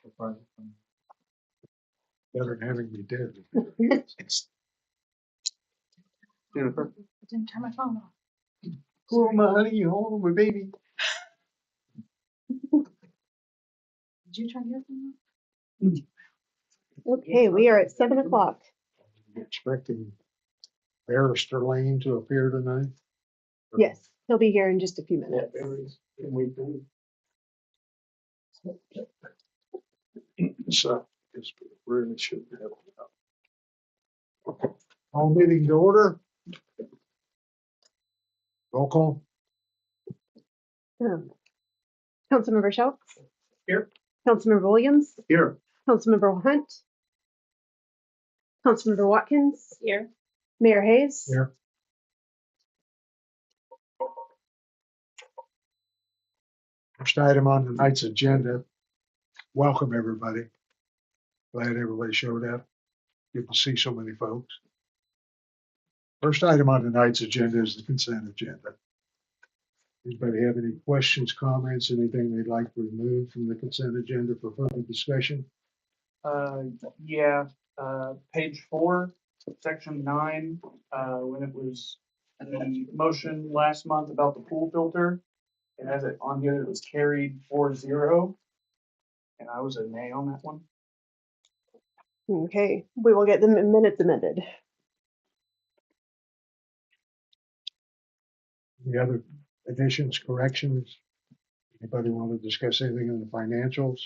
Better than having me dead. Jennifer. I didn't turn my phone off. Oh, my honey, oh, my baby. Did you turn your phone off? Okay, we are at 7 o'clock. Expecting Barrister Lane to appear tonight. Yes, he'll be here in just a few minutes. So, it's really should have. All meeting to order. Roll call. Councilmember Schultz. Here. Councilmember Williams. Here. Councilmember Hunt. Councilmember Watkins. Here. Mayor Hayes. Here. First item on tonight's agenda. Welcome, everybody. Glad everybody showed up. Good to see so many folks. First item on tonight's agenda is the consent agenda. Anybody have any questions, comments, anything they'd like removed from the consent agenda for further discussion? Yeah, page 4, section 9, when it was the motion last month about the pool filter, it has it on here that it was carried 4-0, and I was a nay on that one. Okay, we will get the minutes amended. Any other additions, corrections? Anybody want to discuss anything in the financials?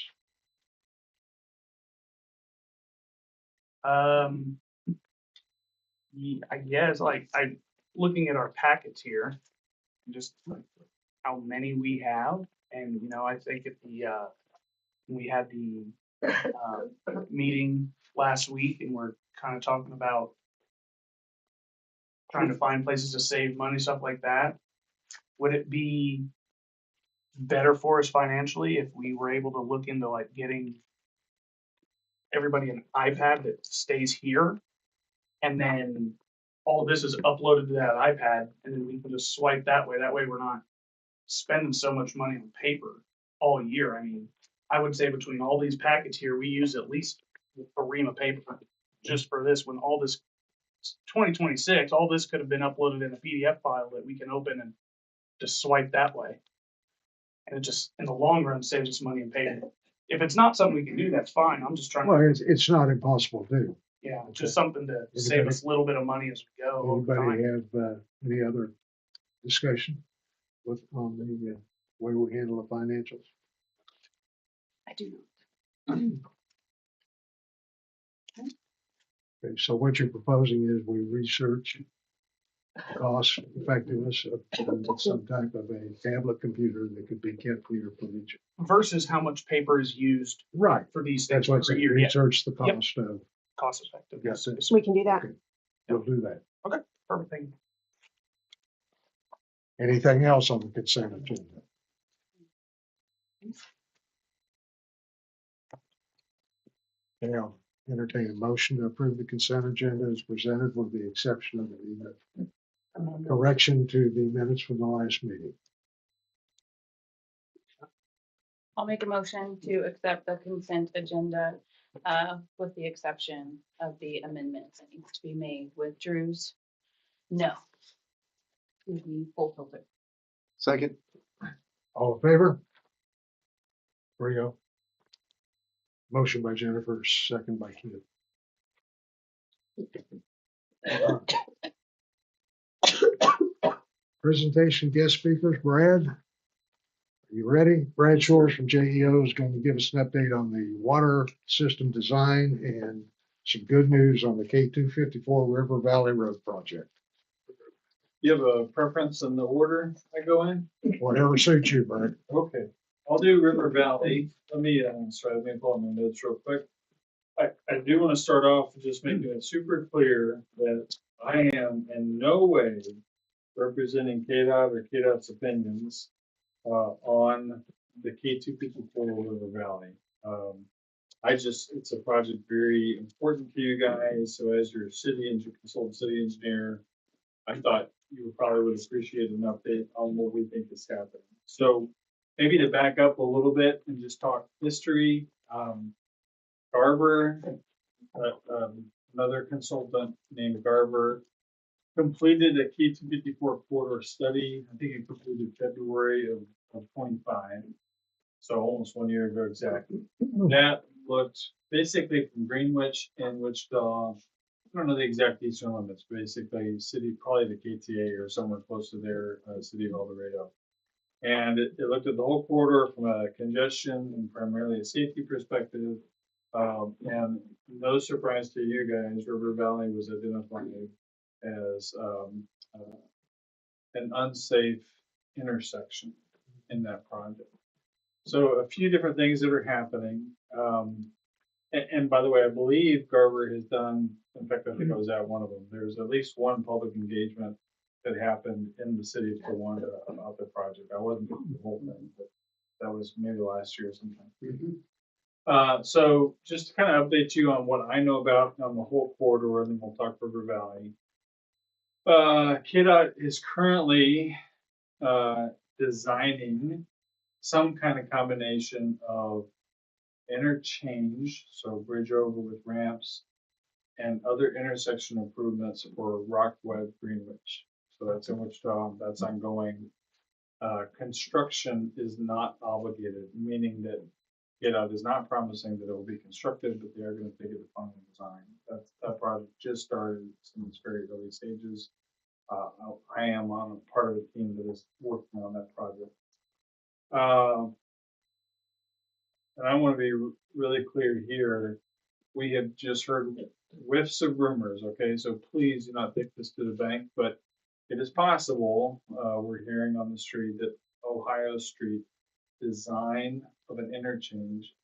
I guess like I looking at our packets here, just like how many we have, and I think at the we had the meeting last week, and we're kind of talking about trying to find places to save money, stuff like that. Would it be better for us financially if we were able to look into like getting everybody an iPad that stays here, and then all this is uploaded to that iPad, and then we can just swipe that way. That way we're not spending so much money on paper all year. I mean, I would say between all these packets here, we use at least a ream of paper just for this. When all this 2026, all this could have been uploaded in a PDF file that we can open and just swipe that way. And it just, in the long run, saves us money in paper. If it's not something we can do, that's fine. I'm just trying Well, to, it's not impossible to do. yeah, just something to save us a little bit of money as we go over Anybody time. have any other discussion on the way we handle the financials? I do. Okay, so what you're proposing is we research cost effectiveness of some type of a tablet computer that could be kept for your footage. Versus how much paper is used Right. for these things That's what's per year. Yeah, research the cost of. cost effective. Yes, it's- We can do that. Okay. We'll do that. Perfect thing. Anything else on the consent agenda? Okay, I'll entertain a motion to approve the consent agenda as presented with the exception of the correction to the minutes from the last meeting. I'll make a motion to accept the consent agenda, with the exception of the amendments that needs to be made with Drew's no. To the full filter. Second. All in favor? 3-0. Motion by Jennifer, second by Keith. Presentation guest speakers, Brad. Are you ready? Brad Shores from JEO is going to give us an update on the water system design and some good news on the K254 River Valley Road project. You have a preference in the order I go in? Whatever suits you, Brad. Okay, I'll do River Valley. Let me pull up my notes real quick. I do want to start off with just making it super clear that I am in no way representing KDOT or KDOT's opinions on the K254 River Valley. It's a project very important to you guys. So as your consultant city engineer, I thought you probably would appreciate an update on what we think is happening. So maybe to back up a little bit and just talk history, Garber, another consultant named Garber, completed a K254 corridor study. I think it completed February of 25. So almost 1 year ago exactly. That looked basically from Greenwich and Wichita. I don't know the exact eastern limits, basically city, probably the KTA or somewhere close to their city of El Dorado. And it looked at the whole corridor from a congestion and primarily a safety perspective. And no surprise to you guys, River Valley was identified as an unsafe intersection in that project. So a few different things that are happening. And by the way, I believe Garber has done, in fact, I think I was at one of them. There's at least one public engagement that happened in the city of Towanda about the project. I wasn't doing the whole thing, but that was maybe last year sometime. So just to kind of update you on what I know about on the whole corridor, and then we'll talk River Valley. KDOT is currently designing some kind of combination of interchange, so bridge over with ramps, and other intersection improvements for Rockweb Greenwich. So that's in Wichita, that's ongoing. Construction is not obligated, meaning that KDOT is not promising that it will be constructed, but they are going to take it to final design. That project just started in its very early stages. I am on a part of the team that is working on that project. And I want to be really clear here. We have just heard whiffs of rumors, okay? So please do not take this to the bank, but it is possible, we're hearing on the street, that Ohio Street design of an interchange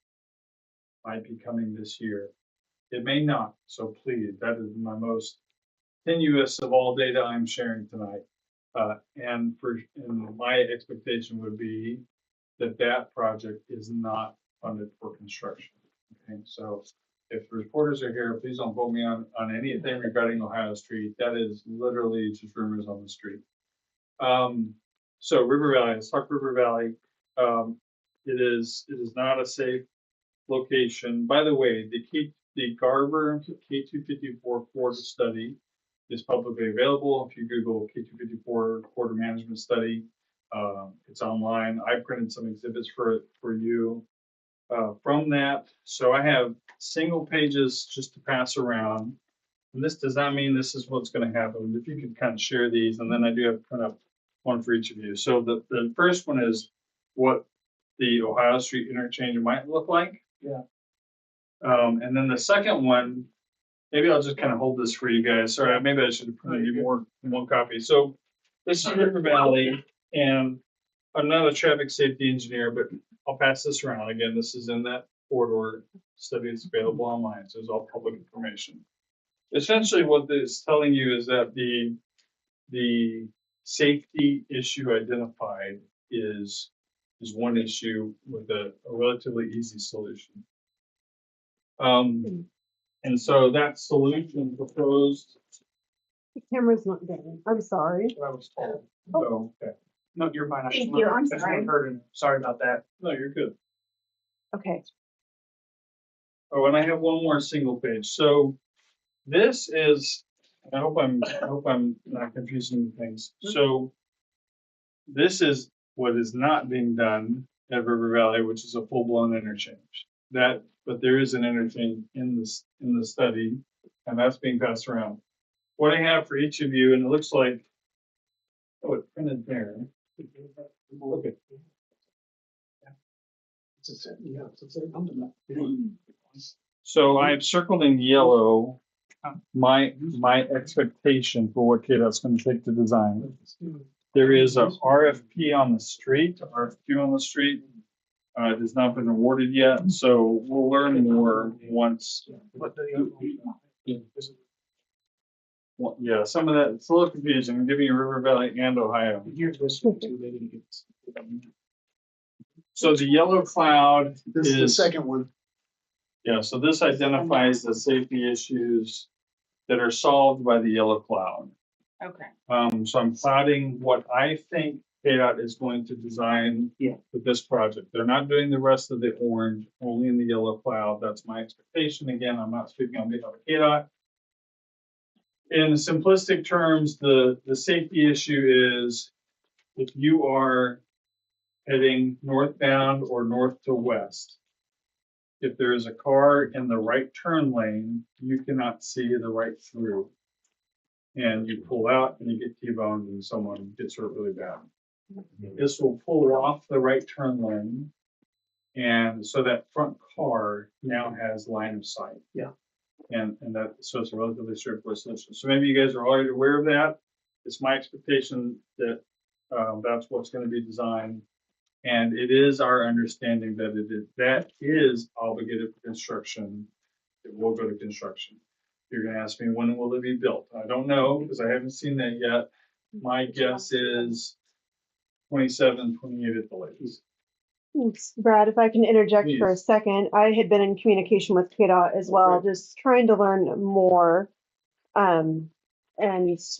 might be coming this year. It may not, so please, that is my most tenuous of all data I'm sharing tonight. And my expectation would be that project is not funded for construction. Okay, so if the reporters are here, please don't quote me on anything regarding Ohio Street. That is literally just rumors on the street. So River Valley, let's talk River Valley. It is not a safe location. By the way, the Garber K254 corridor study is publicly available. If you Google K254 corridor management study, it's online. I printed some exhibits for you from that. So I have single pages just to pass around. And this does not mean this is what's going to happen. If you could kind of share these, and then I do have to print up one for each of you. So the first one is what the Ohio Street interchange might look like. Yeah. And then the second one, maybe I'll just kind of hold this for you guys. Sorry, maybe I should have printed you more than one copy. So this is River Valley, and I'm not a traffic safety engineer, but I'll pass this around. Again, this is in that corridor study that's available online, so it's all public information. Essentially, what this is telling you is that the safety issue identified is one issue with a relatively easy solution. And so that solution proposed. The camera's not going. I'm sorry. What I was told. Oh, okay. No, you're fine. Thank you. I'm I just sorry. heard it. Sorry about that. No, you're good. Okay. Oh, and I have one more single page. So this is, I hope I'm not confusing things. So this is what is not being done at River Valley, which is a full-blown interchange. But there is an interchange in the study, and that's being passed around. What I have for each of you, and it looks like, oh, it's printed there. Okay. So I've circled in yellow my expectation for what KDOT's going to take to design. There is a RFP on the street, RFQ on the street. It has not been awarded yet, so we'll learn more once. Well, yeah, some of that, it's a little confusing. I'm giving you River Valley and Ohio. Here's this one too. They didn't get this. So the yellow cloud This is the is, second one. yeah, so this identifies the safety issues that are solved by the yellow cloud. Okay. So I'm plotting what I think KDOT is going to design with this project. They're not doing the rest of the orange, only in the yellow cloud. That's my expectation. Again, I'm not speaking on behalf of KDOT. In simplistic terms, the safety issue is if you are heading northbound or north to west, if there is a car in the right turn lane, you cannot see the right through. And you pull out and you get T-boned and someone gets hurt really bad. This will pull off the right turn lane. And so that front car now has line of sight. Yeah. And that, so it's a relatively straightforward solution. So maybe you guys are already aware of that. It's my expectation that that's what's going to be designed. And it is our understanding that that is obligated for construction. It will go to construction. You're gonna ask me, when will it be built? I don't know, because I haven't seen that yet. My guess is 27, 28 at the latest. Thanks, Brad, if I can interject for a Please. second, I had been in communication with KDOT as well, just trying to learn more. And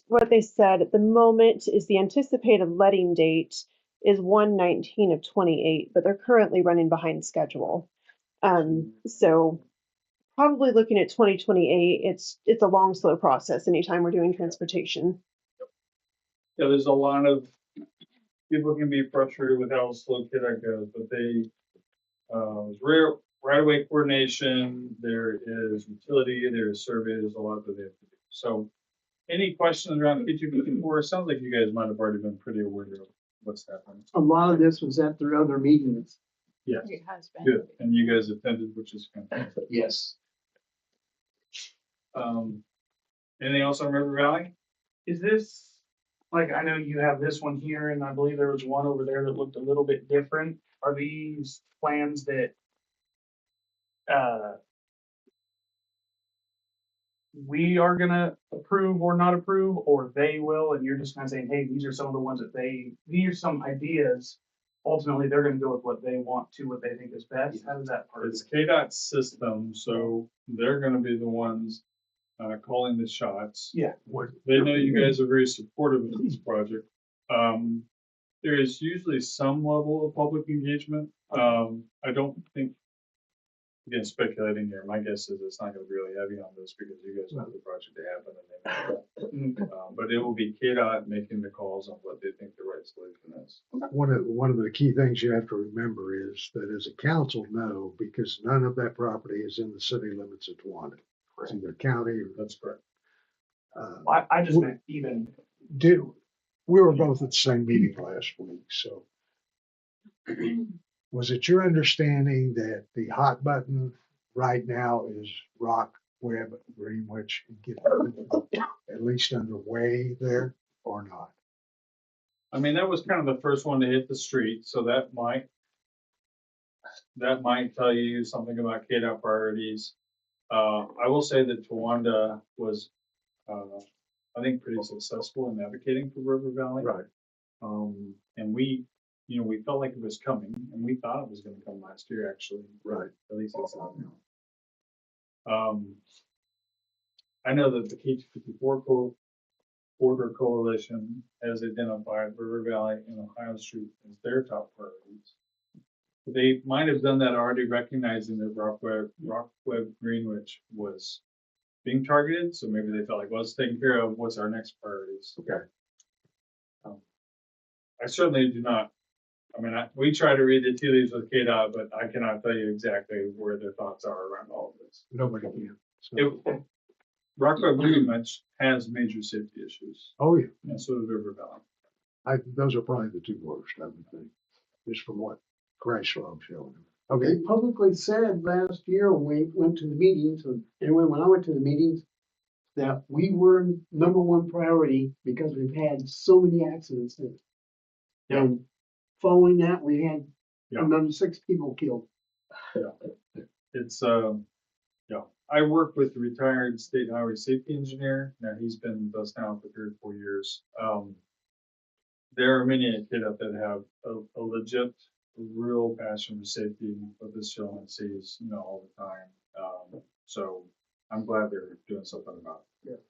what they said at the moment is the anticipated letting date is 1/19 of 28, but they're currently running behind schedule. So probably looking at 2028, it's a long, slow process anytime we're doing transportation. Yeah, there's a lot of, people can be frustrated with how slow KDOT goes, but they, right away coordination, there is utility, there's survey, there's a lot that they have to do. So any questions around K254? It sounds like you guys might have already been pretty aware of what's happening. A lot of this was at their other meetings. Yes, It has been. good. And you guys attended, which is fantastic. Yes. Anything else on River Valley? Is this, like, I know you have this one here, and I believe there was one over there that looked a little bit different. Are these plans that, we are gonna approve or not approve, or they will, and you're just kind of saying, hey, these are some of the ones that these are some ideas. Ultimately, they're gonna go with what they want to, what they think is best. How does that part? It's KDOT's system, so they're gonna be the ones calling the shots. Yeah. They know you guys are very supportive of this project. There is usually some level of public engagement. I don't think, again, speculating here, my guess is it's not gonna be really heavy on this because you guys want the project to happen and they know. But it will be KDOT making the calls on what they think the right solution is. One of the key things you have to remember is that as a council, no, because none of that property is in the city limits of Towanda. It's either county or, That's correct. I just meant even, we were both at the same meeting last week, so. Was it your understanding that the hot button right now is Rock, Webb, Greenwich, and get at least underway there or not? I mean, that was kind of the first one to hit the street, so that might tell you something about KDOT priorities. I will say that Towanda was, I think, pretty successful in advocating for River Valley. Right. And we felt like it was coming, and we thought it was going to come last year, actually. Right. At least it's not now. I know that the K254 Border Coalition has identified River Valley and Ohio Street as their top priorities. They might have done that already, recognizing that Rock Webb Greenwich was being targeted, so maybe they felt like, well, let's take care of what's our next priorities. Okay. I certainly do not. I mean, we try to read the tea leaves with KDOT, but I cannot tell you exactly where their thoughts are around all of this. Nobody can. So, Rock Webb Greenwich has major safety issues, oh, yeah. and so does River Valley. Those are probably the two worst, I would think, just from what crash flow showing. They Okay. publicly said last year when we went to the meetings, or anyway, when I went to the meetings, that we were number one priority because we've had so many accidents since. Yeah. And following that, we had Yeah. another 6 people killed. It's, I work with the retired state highway safety engineer. Now he's been with us now for 3 or 4 years. There are many at KDOT that have a legit, real passion for safety, what this gentleman sees, all the time. So I'm glad they're doing something about it.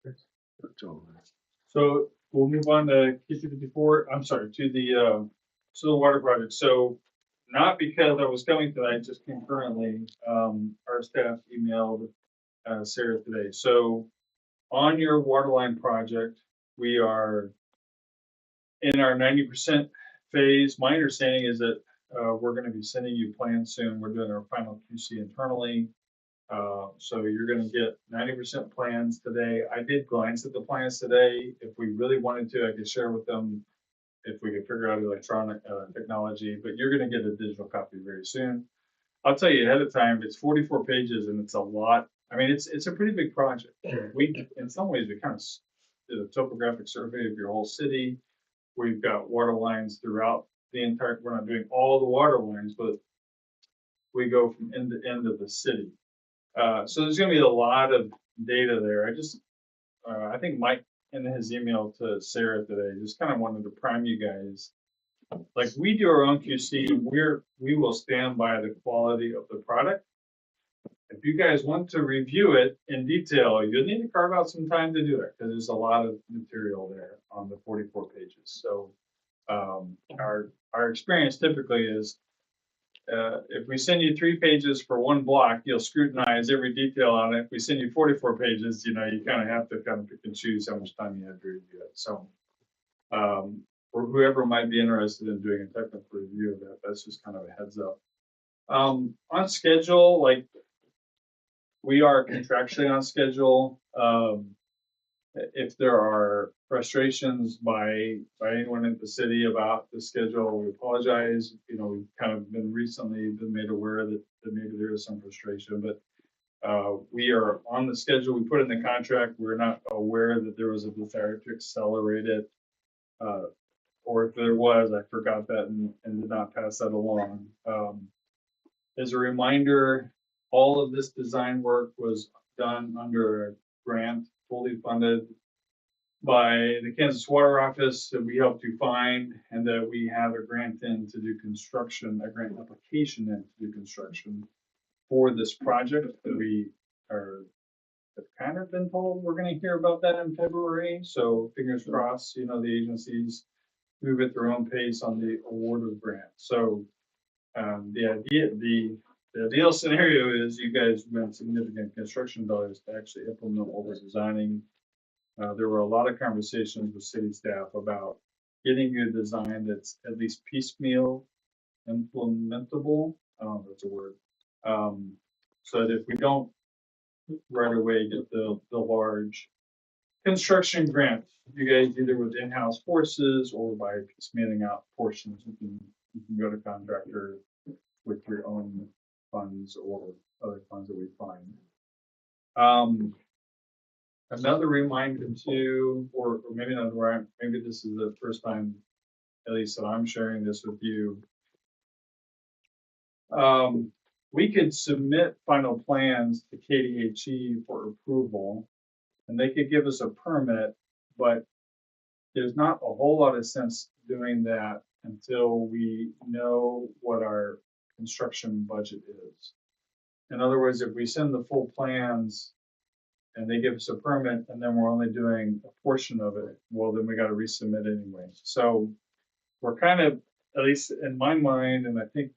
That's all right. So we'll move on to K254, I'm sorry, to the water project. So not because I was coming tonight, just concurrently, our staff emailed Sarah today. So on your water line project, we are in our 90% phase. My understanding is that we're going to be sending you plans soon. We're doing our final QC internally. So you're going to get 90% plans today. I did glance at the plans today. If we really wanted to, I could share with them if we could figure out electronic technology, but you're going to get a digital copy very soon. I'll tell you ahead of time, it's 44 pages and it's a lot. I mean, it's a pretty big project. In some ways, we kind of did a topographic survey of your whole city. We've got water lines throughout the entire, we're not doing all the water lines, but we go from end to end of the city. So there's going to be a lot of data there. I think Mike in his email to Sarah today just kind of wanted to prime you guys. Like we do our own QC, we will stand by the quality of the product. If you guys want to review it in detail, you'll need to carve out some time to do it because there's a lot of material there on the 44 pages. So our experience typically is if we send you 3 pages for one block, you'll scrutinize every detail on it. If we send you 44 pages, you kind of have to kind of pick and choose how much time you have to review it. So for whoever might be interested in doing a technical review of that, that's just kind of a heads up. On schedule, like we are contractually on schedule. If there are frustrations by anyone in the city about the schedule, we apologize. We've kind of been recently made aware that maybe there is some frustration, but we are on the schedule we put in the contract. We're not aware that there was a desire to accelerate it. Or if there was, I forgot that and did not pass that along. As a reminder, all of this design work was done under a grant, fully funded by the Kansas Water Office that we helped you find, and that we have a grant in to do construction, a grant application in to do construction for this project that we have kind of been told we're going to hear about that in February. So fingers crossed, the agencies move at their own pace on the award of grant. So the ideal scenario is you guys spend significant construction dollars to actually implement what we're designing. There were a lot of conversations with city staff about getting a design that's at least piecemeal implementable. I don't know if that's a word. So that if we don't right away get the large construction grant, you guys either with in-house forces or by piecemealing out portions, you can go to contractor with your own funds or other funds that we find. Another reminder too, or maybe not, maybe this is the first time, at least that I'm sharing this with you. We could submit final plans to KDHE for approval, and they could give us a permit, but there's not a whole lot of sense doing that until we know what our construction budget is. In other words, if we send the full plans and they give us a permit and then we're only doing a portion of it, well, then we got to resubmit anyway. So we're kind of, at least in my mind, and I think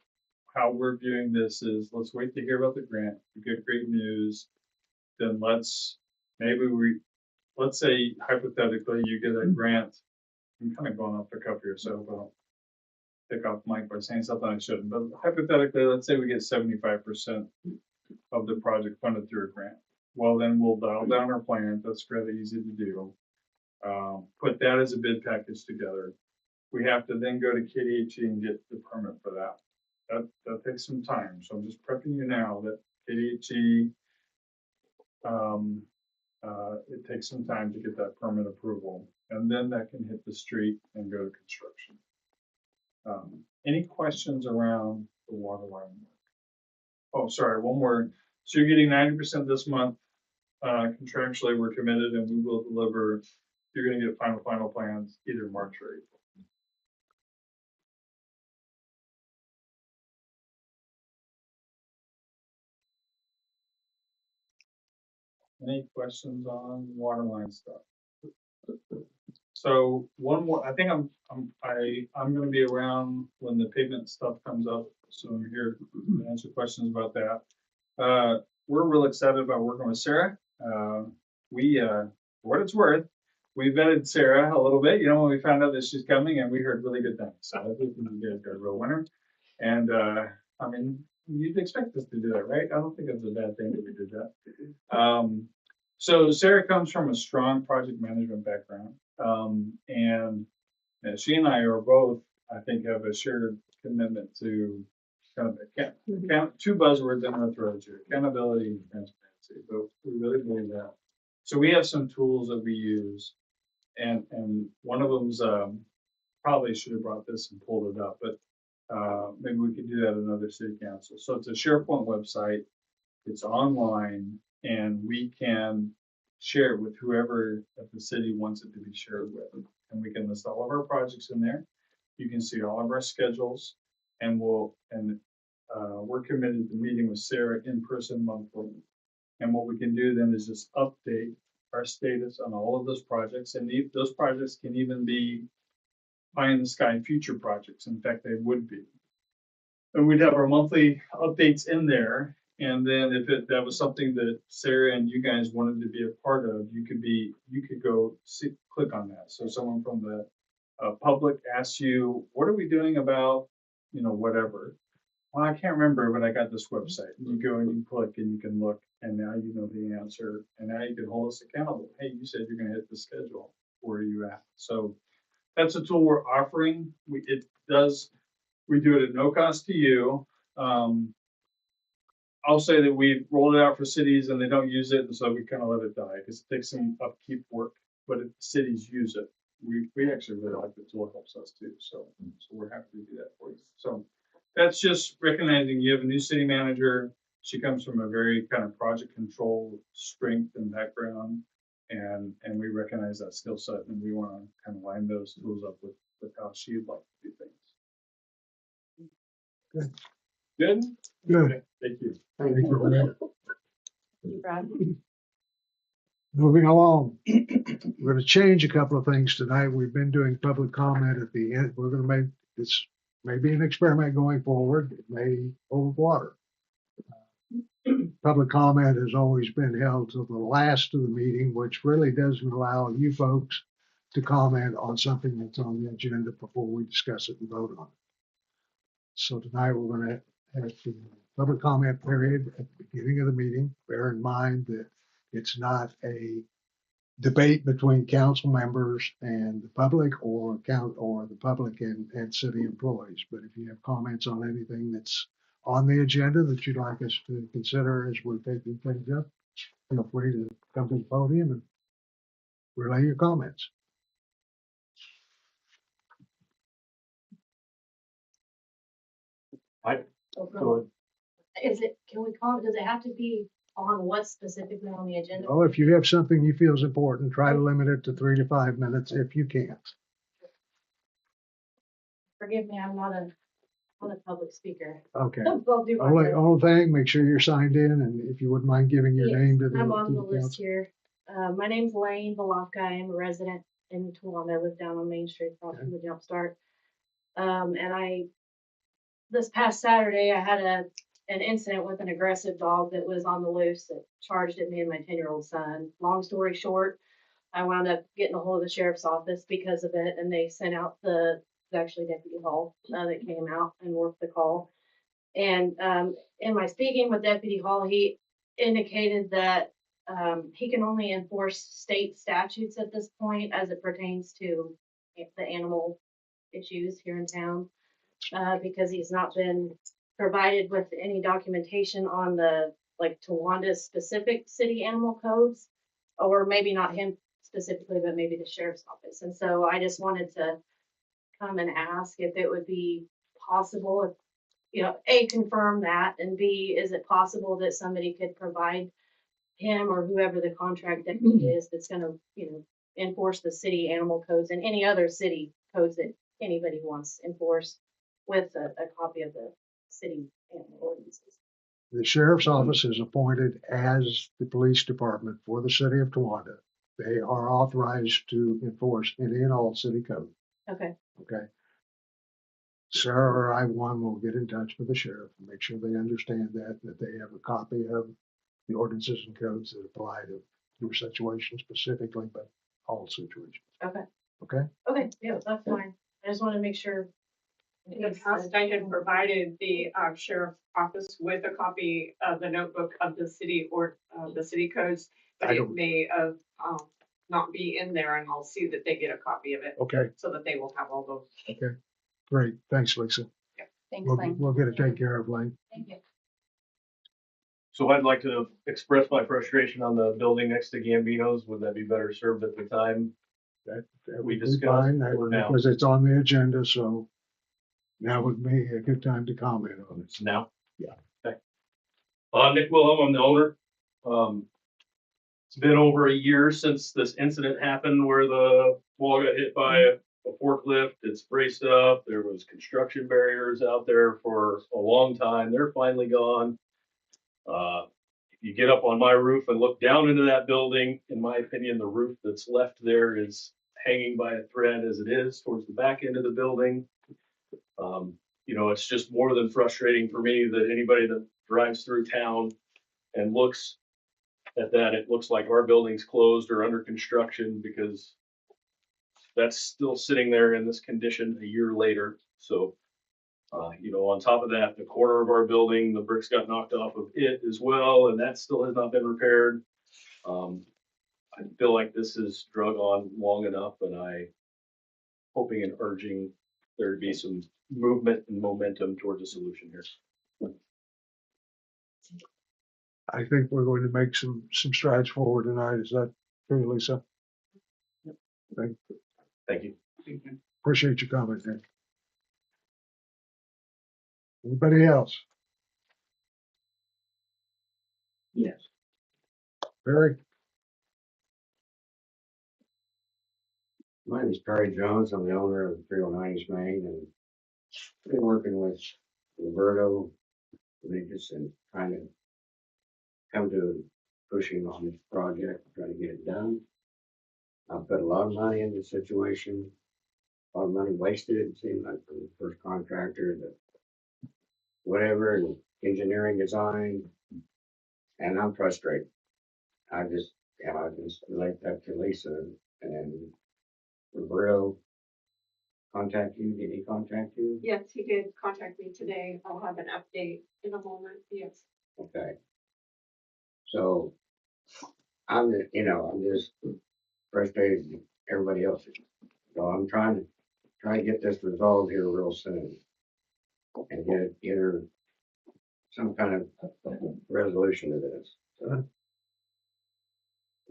how we're viewing this is, let's wait to hear about the grant. We get great news, then let's say hypothetically you get a grant. I'm kind of going off the cuff here, so I don't pick off Mike by saying something I shouldn't. But hypothetically, let's say we get 75% of the project funded through a grant. Well, then we'll dial down our plan. That's fairly easy to do. Put that as a bid package together. We have to then go to KDHE and get the permit for that. That takes some time. So I'm just prepping you now that KDHE, it takes some time to get that permit approval, and then that can hit the street and go to construction. Any questions around the water line? Oh, sorry, one more. So you're getting 90% this month. Contractually, we're committed, and we will deliver. You're going to get final plans either March or April. Any questions on water line stuff? So one more, I think I'm gonna be around when the pavement stuff comes up, so I'm here to answer questions about that. We're real excited about working with Sarah. For what it's worth, we vetted Sarah a little bit, when we found out that she's coming, and we heard really good things. So I think we did a real winner. And, I mean, you'd expect us to do that, right? I don't think it's a bad thing that we did that. So Sarah comes from a strong project management background. And she and I are both, I think, have a shared commitment to kind of two buzzwords in our throats here: accountability and transparency. But we really believe that. So we have some tools that we use, and one of them's probably should have brought this and pulled it up, but maybe we could do that at another city council. So it's a SharePoint website. It's online, and we can share it with whoever at the city wants it to be shared with. And we can list all of our projects in there. You can see all of our schedules, and we're committed to meeting with Sarah in person monthly. And what we can do then is just update our status on all of those projects, and those projects can even be pie in the sky future projects. In fact, they would be. And we'd have our monthly updates in there. And then if that was something that Sarah and you guys wanted to be a part of, you could go click on that. So someone from the public asks you, what are we doing about, whatever. Well, I can't remember, but I got this website. You go and you click and you can look, and now you know the answer. And now you can hold us accountable. Hey, you said you're going to hit the schedule. Where are you at? So that's a tool we're offering. We do it at no cost to you. I'll say that we've rolled it out for cities and they don't use it, and so we kind of let it die because it takes some upkeep work. But if cities use it, we actually really like the tool. It helps us too. So we're happy to do that for you. So that's just recognizing you have a new city manager. She comes from a very kind of project control strength and background, and we recognize that skill set, and we want to kind of line those tools up with how she'd like to do things. Good? Good. Thank you. Thank you, Brad. Brad? Moving along, we're going to change a couple of things tonight. We've been doing public comment at the end. We're going to make this maybe an experiment going forward. It may hold water. Public comment has always been held till the last of the meeting, which really doesn't allow you folks to comment on something that's on the agenda before we discuss it and vote on it. So tonight we're going to have the public comment period at the beginning of the meeting. Bear in mind that it's not a debate between council members and the public or the public and city employees. But if you have comments on anything that's on the agenda that you'd like us to consider as we're taking things up, feel free to come to the podium and relay your comments. Good. Can we call it, does it have to be on what's specifically on the agenda? Well, if you have something you feel is important, try to limit it to 3 to 5 minutes if you can. Forgive me, I'm not a public speaker. Okay. I'll do my Only, best. only thing, make sure you're signed in, and if you wouldn't mind giving your Yes, name to the, I'm on to the the list council. here. My name's Lane Balaka. I'm a resident in Tooele. I live down on Main Street, across from the Jump Start. This past Saturday, I had an incident with an aggressive dog that was on the loose that charged at me and my 10-year-old son. Long story short, I wound up getting a hold of the sheriff's office because of it, and they sent out actually Deputy Hall that came out and worked the call. And in my speaking with Deputy Hall, he indicated that he can only enforce state statutes at this point as it pertains to the animal issues here in town, because he's not been provided with any documentation on the Towanda's specific city animal codes, or maybe not him specifically, but maybe the sheriff's office. And so I just wanted to come and ask if it would be possible, if, A, confirm that, and B, is it possible that somebody could provide him or whoever the contract deputy is that's going to, enforce the city animal codes and any other city codes that anybody wants enforced with a copy of the city animal ordinances. The sheriff's office is appointed as the police department for the city of Towanda. They are authorized to enforce any and all city code, Okay, okay? Sarah or I, one, will get in touch with the sheriff and make sure they understand that they have a copy of the ordinances and codes that apply to your situation specifically, but all situations, okay, okay? okay, yeah, that's fine. I just wanna make sure. In the past, I had provided the sheriff's office with a copy of the notebook of the city or the city codes, but I it don't- may not be in there, and I'll see that they get a copy of it Okay, so that they will have all those. okay, great, thanks, Lisa. Thanks, We'll, Lane. we'll get it taken care of, Lane. Thank you. So I'd like to express my frustration on the building next to Gambino's. Would that be better served at the time? That We would be discussed fine, or now? because it's on the agenda, so now would be a good time to comment on it. Now? Yeah. Okay. Nick Wilhelm, I'm the owner. It's been over a year since this incident happened where the wall got hit by a forklift. It's braced up. There was construction barriers out there for a long time. They're finally gone. If you get up on my roof and look down into that building, in my opinion, the roof that's left there is hanging by a thread as it is towards the back end of the building. It's just more than frustrating for me that anybody that drives through town and looks at that, it looks like our building's closed or under construction because that's still sitting there in this condition a year later. So, on top of that, the corner of our building, the bricks got knocked off of it as well, and that still has not been repaired. I feel like this is drug on long enough, and I hoping and urging there to be some movement and momentum towards a solution here. I think we're going to make some strides forward tonight. Is that true, Lisa? Thank you. Appreciate your comment, Nick. Anybody else? Yes. Barry? My name is Perry Jones. I'm the owner of 309 East Main and been working with Roberto Regis and trying to come to pushing on this project, trying to get it done. I've put a lot of money into the situation, a lot of money wasted, it seemed like, from the first contractor to whatever, and engineering design, and I'm frustrated. I just relate that to Lisa and Roberto. Contact you? Did he contact you? Yes, he did contact me today. I'll have an update in a moment. Yes. Okay. So I'm just frustrated with everybody else. So I'm trying to get this resolved here real soon. And get her some kind of resolution to this. So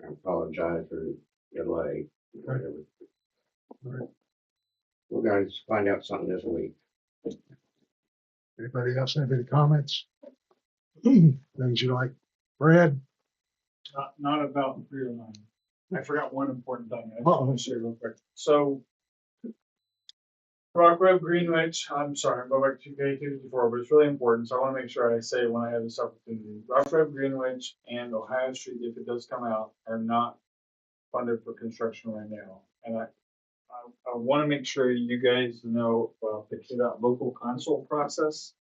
I apologize for the delay. Whatever. Right. We're going to find out something this week. Anybody else have any comments? Things you like? Brad? Not about 309. I forgot one important thing. I just Uh-oh. want to share real quick. So Rock Road Greenwich, I'm sorry, I'm going back to K254, but it's really important. So I want to make sure I say it when I have this opportunity. Rock Road Greenwich and Ohio Street, if it does come out, are not funded for construction right now. And I want to make sure you guys know about the KDOT local console process.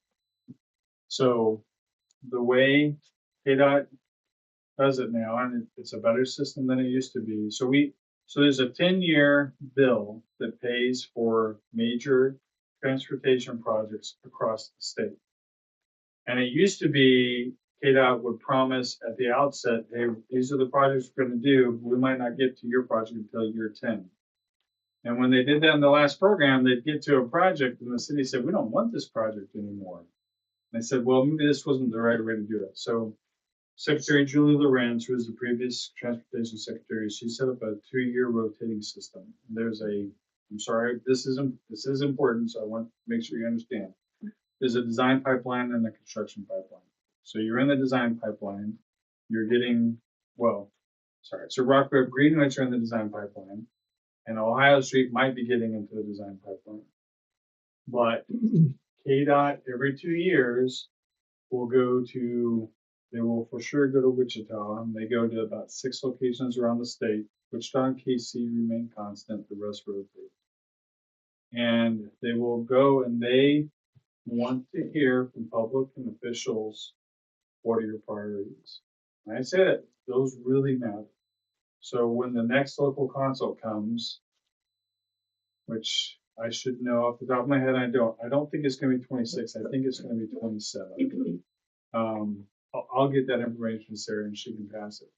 So the way KDOT does it now, and it's a better system than it used to be. So there's a 10-year bill that pays for major transportation projects across the state. And it used to be KDOT would promise at the outset, hey, these are the projects we're going to do. We might not get to your project until year 10. And when they did that in the last program, they'd get to a project and the city said, we don't want this project anymore. And they said, well, maybe this wasn't the right way to do it. So Secretary Julie Lorenz, who was the previous transportation secretary, she set up a 2-year rotating system. There's I'm sorry, this is important, so I want to make sure you understand. There's a design pipeline and a construction pipeline. So you're in the design pipeline, you're getting, so Rock Road Greenwich are in the design pipeline, and Ohio Street might be getting into the design pipeline. But KDOT every 2 years will go to They will for sure go to Wichita, and they go to about 6 locations around the state. Wichita and KC remain constant, the rest rotate. And they will go and they want to hear from public and officials, what are your priorities? And I said, those really matter. So when the next local consult comes, which I should know off the top of my head, I don't think it's gonna be 26, I think it's gonna be 27. I'll get that information to Sarah and she can pass it.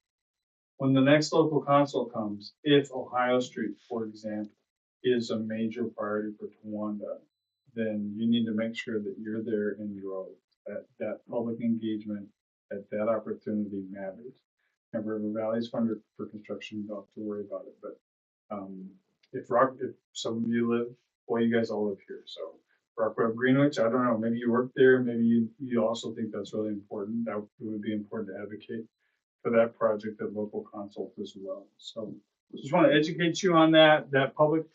When the next local consult comes, if Ohio Street, for example, is a major priority for Towanda, then you need to make sure that you're there in the road. That public engagement, that opportunity matters. And River Valley's funded for construction, you don't have to worry about it, but if some of you live, well, you guys all live here, so Rockwell Greenwich, I don't know, maybe you work there, maybe you also think that's really important. That it would be important to advocate for that project at local consult as well. So just want to educate you on that. That public,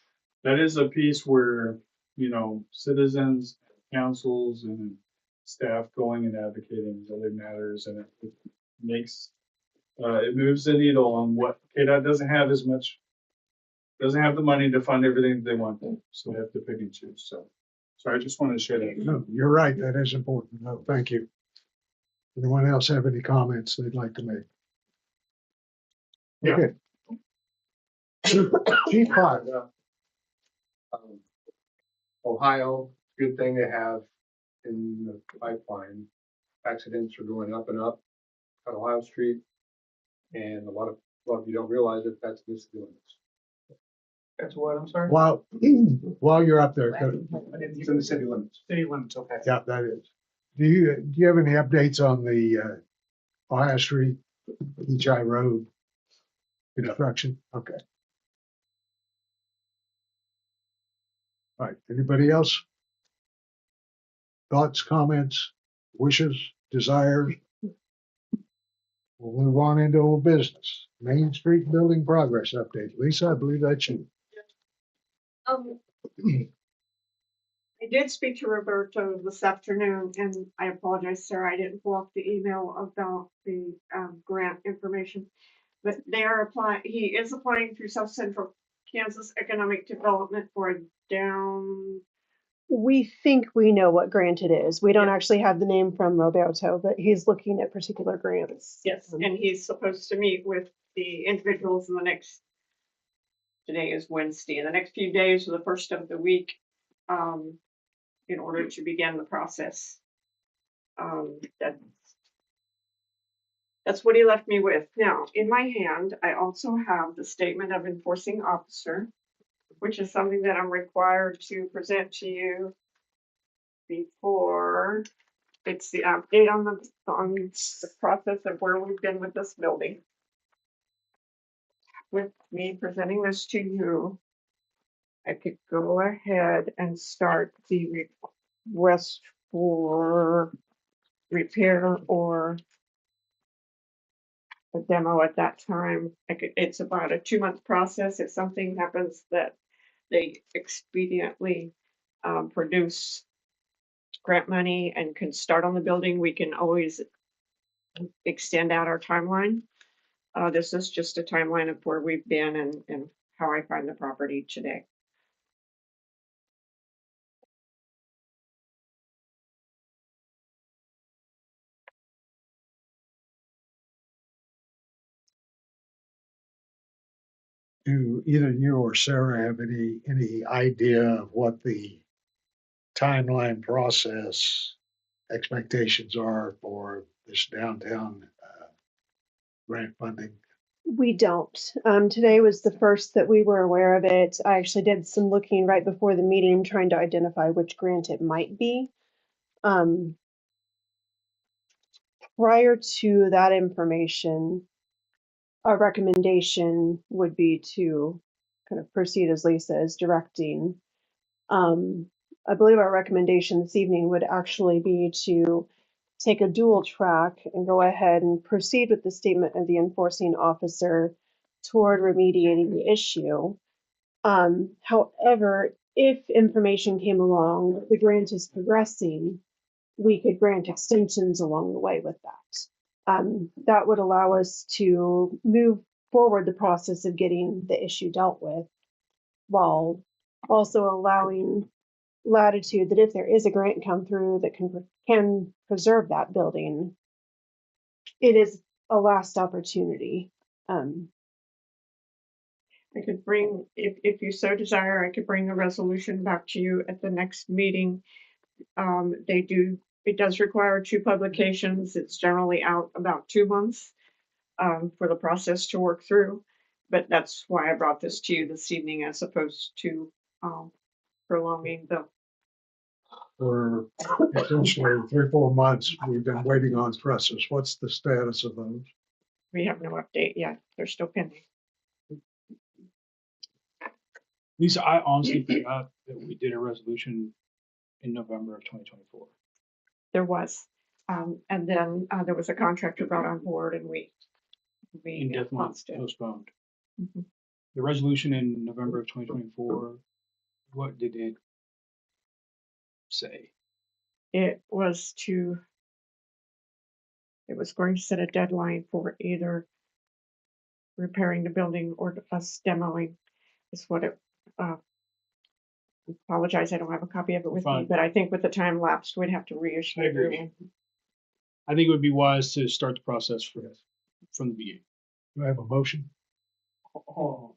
that is a piece where, you know, citizens, councils, and staff going and advocating really matters, and it makes it moves the needle on what KDOT doesn't have as much, doesn't have the money to fund everything they want, so they have to pick and choose. So I just wanted to share that. No, you're right. That is important. No, thank you. Anyone else have any comments they'd like to make? Yeah. Okay. Chief Clark, Ohio, good thing to have in the pipeline. Accidents are going up and up on Ohio Street. And a lot of you don't realize it, that's the city limits. That's what, I'm sorry? while you're up there, It's in the city limits. City limits, okay. yeah, that is. Do you have any updates on the Ohio Street, Beach Eye Road construction? Okay. All right. Anybody else? Thoughts, comments, wishes, desires? We'll move on into old business. Main Street building progress update. Lisa, I believe that's you. I did speak to Roberto this afternoon, and I apologize, Sarah, I didn't pull up the email about the grant information. But they are applying, he is applying through South Central Kansas Economic Development for a down. We think we know what grant it is. We don't actually have the name from Roberto, but he's looking at particular grants. Yes, and he's supposed to meet with the individuals in the next, today is Wednesday, in the next few days or the first of the week, in order to begin the process. That's what he left me with. Now, in my hand, I also have the statement of enforcing officer, which is something that I'm required to present to you before. It's the update on the process of where we've been with this building. With me presenting this to you, I could go ahead and start the request for repair or a demo at that time. It's about a 2-month process. If something happens that they expediently produce grant money and can start on the building, we can always extend out our timeline. This is just a timeline of where we've been and how I find the property today. Do either you or Sarah have any idea of what the timeline process expectations are for this downtown grant funding? We don't. Today was the first that we were aware of it. I actually did some looking right before the meeting, trying to identify which grant it might be. Prior to that information, our recommendation would be to kind of proceed as Lisa is directing. I believe our recommendation this evening would actually be to take a dual track and go ahead and proceed with the statement of the enforcing officer toward remediating the issue. However, if information came along, the grant is progressing, we could grant extensions along the way with that. That would allow us to move forward the process of getting the issue dealt with, while also allowing latitude that if there is a grant come through that can preserve that building, it is a last opportunity. I could bring, if you so desire, I could bring a resolution back to you at the next meeting. It does require 2 publications. It's generally out about 2 months for the process to work through. But that's why I brought this to you this evening as opposed to prolonging the, For essentially 3-4 months, we've been waiting on trusses. What's the status of those? we have no update yet. They're still pending. Lisa, I honestly forgot that we did a resolution in November of 2024. There was. And then there was a contractor brought on board and we Indefinitely lost it. postponed. Mhm. The resolution in November of 2024, what did it say? It was going to set a deadline for either repairing the building or us demoing, is what it, apologize, I don't have a copy of it with me, Fine. but I think with the time lapsed, we'd have to reissue. I agree. it. I think it would be wise to start the process from the beginning. Do I have a motion? Oh,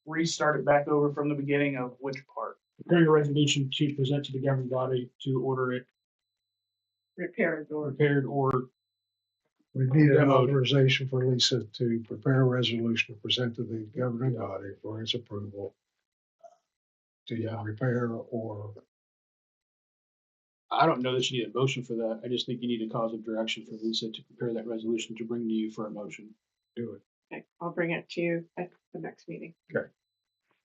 restart it back over from the beginning of which part? Preparing a resolution to present to the governing body to order it Repaired or repaired or We need an Demoed. authorization for Lisa to prepare a resolution to present to the governing body for its approval to repair or I don't know that you need a motion for that. I just think you need a cause of direction for Lisa to prepare that resolution to bring to you for a motion. do it. okay, I'll bring it to you at the next meeting. Get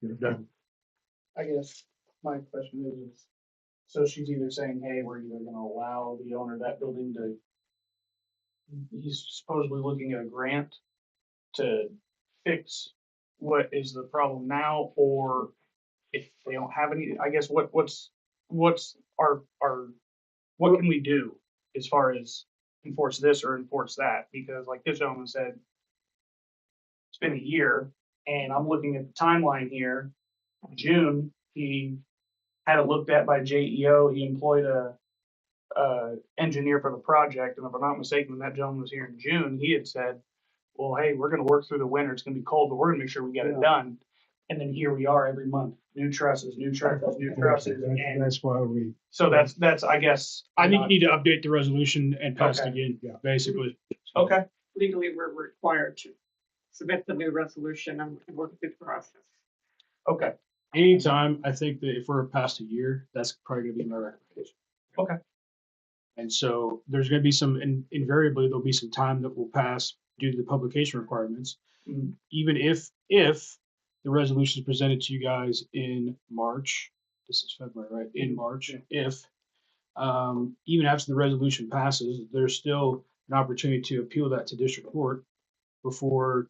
it done. I guess my question is, so she's either saying, hey, we're either gonna allow the owner of that building to, he's supposedly looking at a grant to fix what is the problem now, or if they don't have any, I guess what's our, what can we do as far as enforce this or enforce that? Because like this gentleman said, it's been a year, and I'm looking at the timeline here. June, he had it looked at by JEO. He employed a engineer for the project, and if I'm not mistaken, when that gentleman was here in June, he had said, "Well, hey, we're going to work through the winter. It's going to be cold, but we're going to make sure we get it done." And then here we are every month, new trusses, new trusses, new trusses, and That's why we, so that's I guess. I think you need to update the resolution and pass it Okay. again, Yeah. basically. Okay. Legally, we're required to submit the new resolution and work through the process. Okay. Anytime, I think that if we're past a year, that's probably gonna be my recommendation. Okay. And so there's gonna be some, invariably, there'll be some time that will pass due to the publication requirements. Mhm. Even if the resolution is presented to you guys in March, this is February, right? In March, if, even after the resolution passes, there's still an opportunity to appeal that to district court before,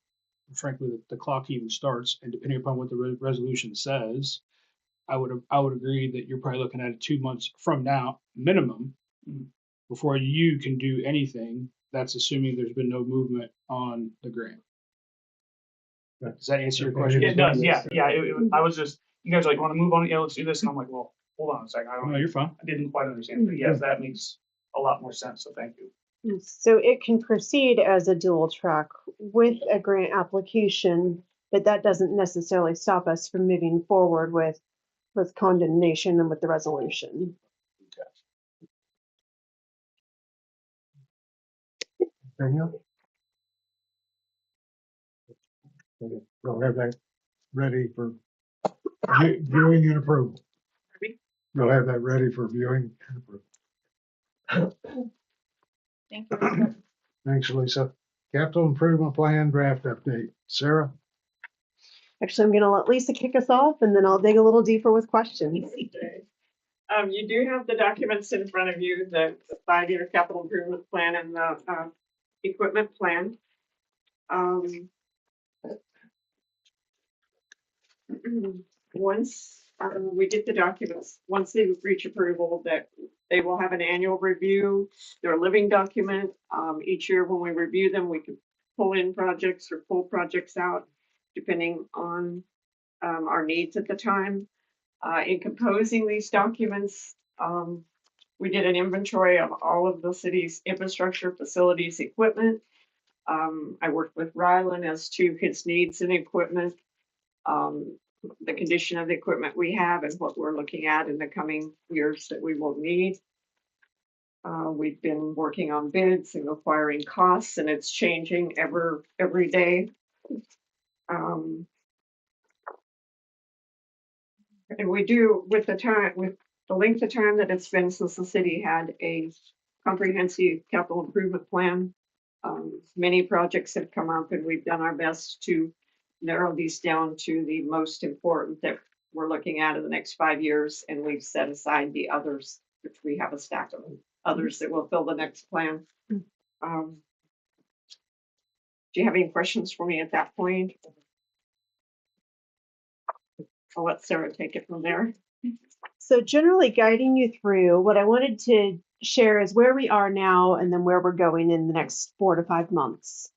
frankly, the clock even starts. And depending upon what the resolution says, I would agree that you're probably looking at 2 months from now, minimum, before you can do anything. That's assuming there's been no movement on the grant. Does that answer your question? It does. Yeah. Yeah. I was just, you guys are like, want to move on? Yeah, let's do this. And I'm like, well, hold on a second. No, you're fine. I didn't quite understand. But yes, that makes a lot more sense. So thank you. So it can proceed as a dual track with a grant application, but that doesn't necessarily stop us from moving forward with condemnation and with the resolution. anything else? Okay, we'll have that ready for viewing and approval. We'll have that ready for viewing and approval. Thank you. Thanks, Lisa. Capital Improvement Plan draft update. Sarah? Actually, I'm going to let Lisa kick us off and then I'll dig a little deeper with questions. You do have the documents in front of you, the 5-year capital improvement plan and the equipment plan. Once We get the documents, once they reach approval, that they will have an annual review. They're a living document. Each year when we review them, we can pull in projects or pull projects out, depending on our needs at the time. In composing these documents, we did an inventory of all of the city's infrastructure, facilities, equipment. I worked with Rylan as to his needs and equipment, the condition of the equipment we have and what we're looking at in the coming years that we will need. We've been working on bids and acquiring costs, and it's changing every day. And we do, with the length of time that it's been since the city had a comprehensive capital improvement plan. Many projects have come up, and we've done our best to narrow these down to the most important that we're looking at in the next 5 years, and we've set aside the others, which we have a stack of others that will fill the next plan. Do you have any questions for me at that point? I'll let Sarah take it from there. So generally guiding you through, what I wanted to share is where we are now and then where we're going in the next 4 to 5 months.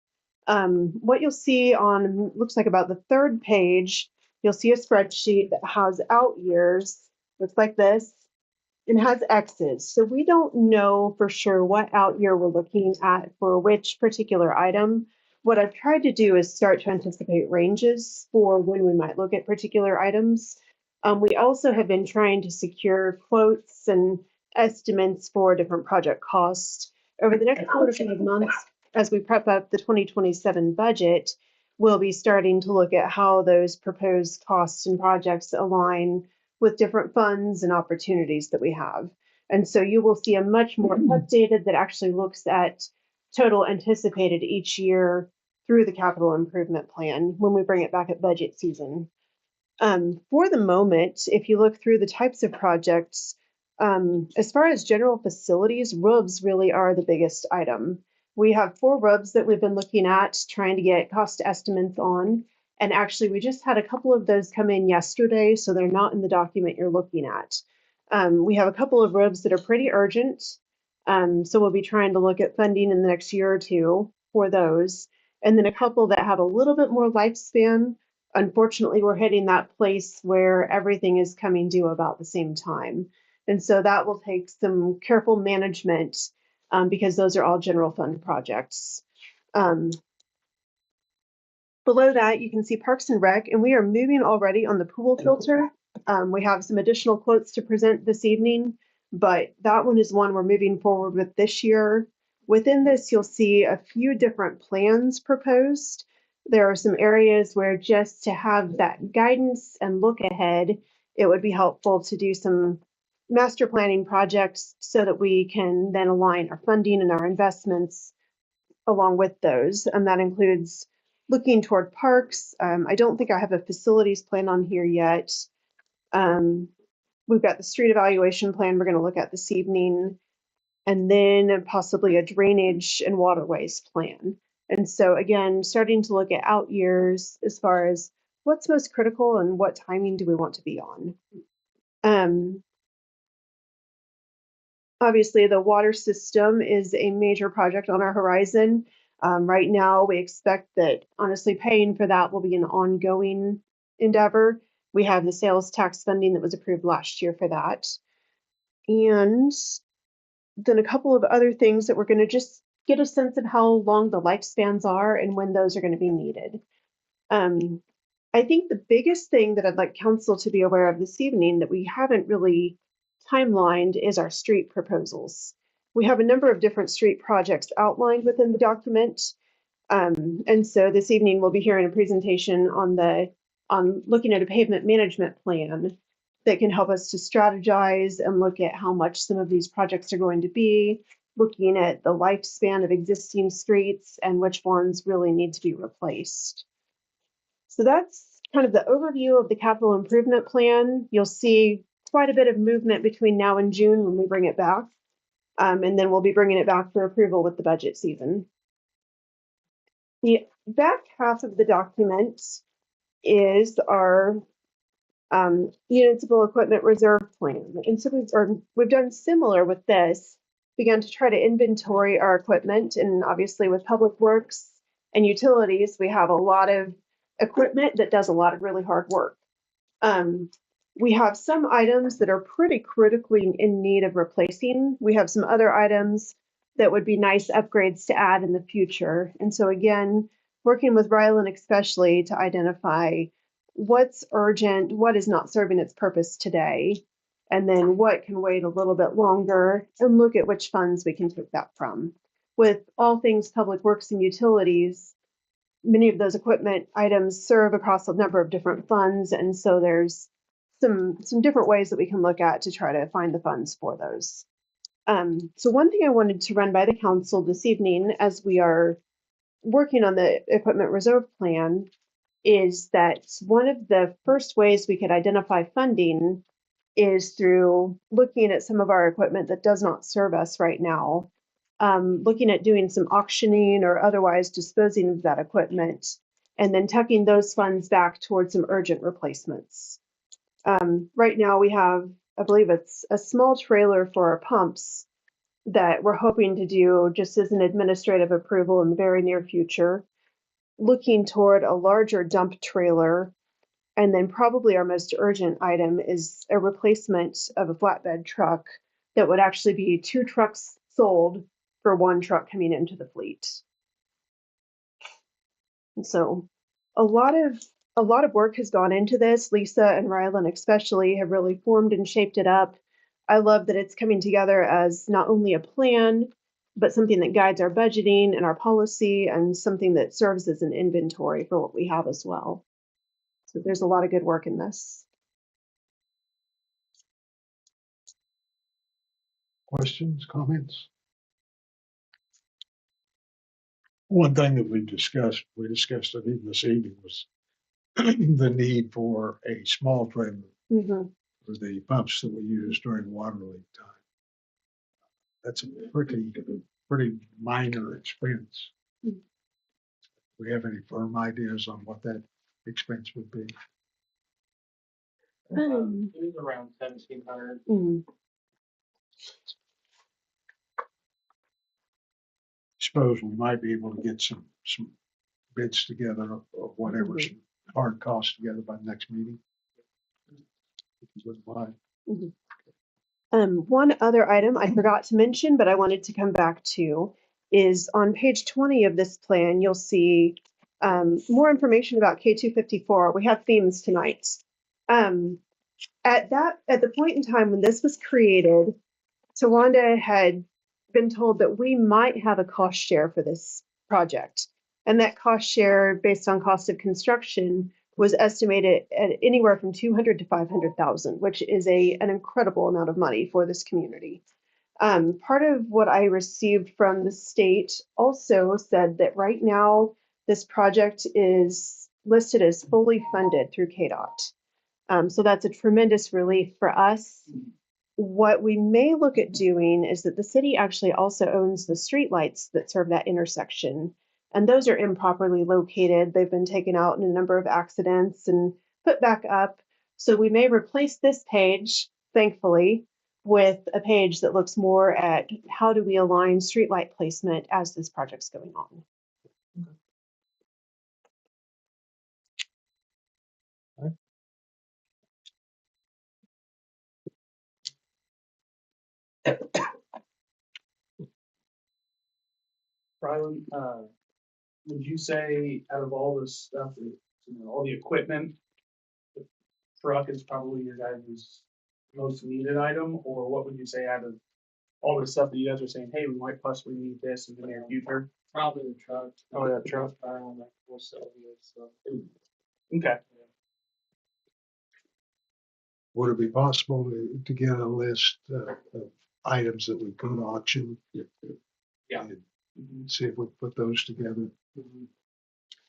What you'll see on, looks like about the 3rd page, you'll see a spreadsheet that has out years, looks like this, and has X's. So we don't know for sure what out year we're looking at for which particular item. What I've tried to do is start to anticipate ranges for when we might look at particular items. We also have been trying to secure quotes and estimates for different project costs. Over the next 4 to 5 months, as we prep up the 2027 budget, we'll be starting to look at how those proposed costs and projects align with different funds and opportunities that we have. And so you will see a much more updated that actually looks at total anticipated each year through the capital improvement plan when we bring it back at budget season. For the moment, if you look through the types of projects, as far as general facilities, RUBs really are the biggest item. We have 4 RUBs that we've been looking at, trying to get cost estimates on. And actually, we just had a couple of those come in yesterday, so they're not in the document you're looking at. We have a couple of RUBs that are pretty urgent. So we'll be trying to look at funding in the next year or 2 for those. And then a couple that have a little bit more lifespan. Unfortunately, we're hitting that place where everything is coming due about the same time. And so that will take some careful management because those are all general fund projects. Below that, you can see Parks and Rec, and we are moving already on the pool filter. We have some additional quotes to present this evening, but that one is one we're moving forward with this year. Within this, you'll see a few different plans proposed. There are some areas where just to have that guidance and look ahead, it would be helpful to do some master planning projects so that we can then align our funding and our investments along with those. And that includes looking toward parks. I don't think I have a facilities plan on here yet. We've got the street evaluation plan we're going to look at this evening, and then possibly a drainage and waterways plan. And so again, starting to look at out years as far as what's most critical and what timing do we want to be on. Obviously, the water system is a major project on our horizon. Right now, we expect that honestly paying for that will be an ongoing endeavor. We have the sales tax funding that was approved last year for that. And then a couple of other things that we're going to just get a sense of how long the lifespans are and when those are going to be needed. I think the biggest thing that I'd like council to be aware of this evening that we haven't really timelined is our street proposals. We have a number of different street projects outlined within the document. And so this evening we'll be hearing a presentation on looking at a pavement management plan that can help us to strategize and look at how much some of these projects are going to be, looking at the lifespan of existing streets and which ones really need to be replaced. So that's kind of the overview of the capital improvement plan. You'll see quite a bit of movement between now and June when we bring it back. And then we'll be bringing it back for approval with the budget season. The back half of the document is our Municipal equipment reserve plan. And so we've done similar with this, begun to try to inventory our equipment. And obviously with public works and utilities, we have a lot of equipment that does a lot of really hard work. We have some items that are pretty critically in need of replacing. We have some other items that would be nice upgrades to add in the future. And so again, working with Ryland especially to identify what's urgent, what is not serving its purpose today, and then what can wait a little bit longer, and look at which funds we can take that from. With all things public works and utilities, many of those equipment items serve across a number of different funds, and so there's some different ways that we can look at to try to find the funds for those. So one thing I wanted to run by the council this evening as we are working on the equipment reserve plan is that one of the first ways we could identify funding is through looking at some of our equipment that does not serve us right now, looking at doing some auctioning or otherwise disposing of that equipment, and then tucking those funds back towards some urgent replacements. Right now we have, I believe it's a small trailer for our pumps that we're hoping to do just as an administrative approval in the very near future, looking toward a larger dump trailer. And then probably our most urgent item is a replacement of a flatbed truck that would actually be 2 trucks sold for 1 truck coming into the fleet. And so a lot of work has gone into this. Lisa and Ryland especially have really formed and shaped it up. I love that it's coming together as not only a plan, but something that guides our budgeting and our policy, and something that serves as an inventory for what we have as well. So there's a lot of good work in this. Questions, comments? One thing that we discussed it even this evening, was the need for a small trailer for the pumps that we use during water leak time. That's a pretty minor expense. Do we have any firm ideas on what that expense would be? It was around 1,700. Suppose we might be able to get some bids together of whatever, some hard costs together by the next meeting. If you wouldn't mind. One other item I forgot to mention, but I wanted to come back to, is on page 20 of this plan, you'll see more information about K254. We have themes tonight. At the point in time when this was created, Tawanda had been told that we might have a cost share for this project. And that cost share, based on cost of construction, was estimated at anywhere from 200 to 500,000, which is an incredible amount of money for this community. Part of what I received from the state also said that right now this project is listed as fully funded through KDOT. So that's a tremendous relief for us. What we may look at doing is that the city actually also owns the streetlights that serve that intersection. And those are improperly located. They've been taken out in a number of accidents and put back up. So we may replace this page, thankfully, with a page that looks more at how do we align streetlight placement as this project's going on. Ryland, would you say out of all this stuff, all the equipment, the truck is probably your guys' most needed item, or what would you say out of all the stuff that you guys are saying, hey, we might possibly need this in the near future? Probably the truck. Oh, yeah, truck. Okay. Would it be possible to get a list of items that we could auction? Yeah. And see if we put those together.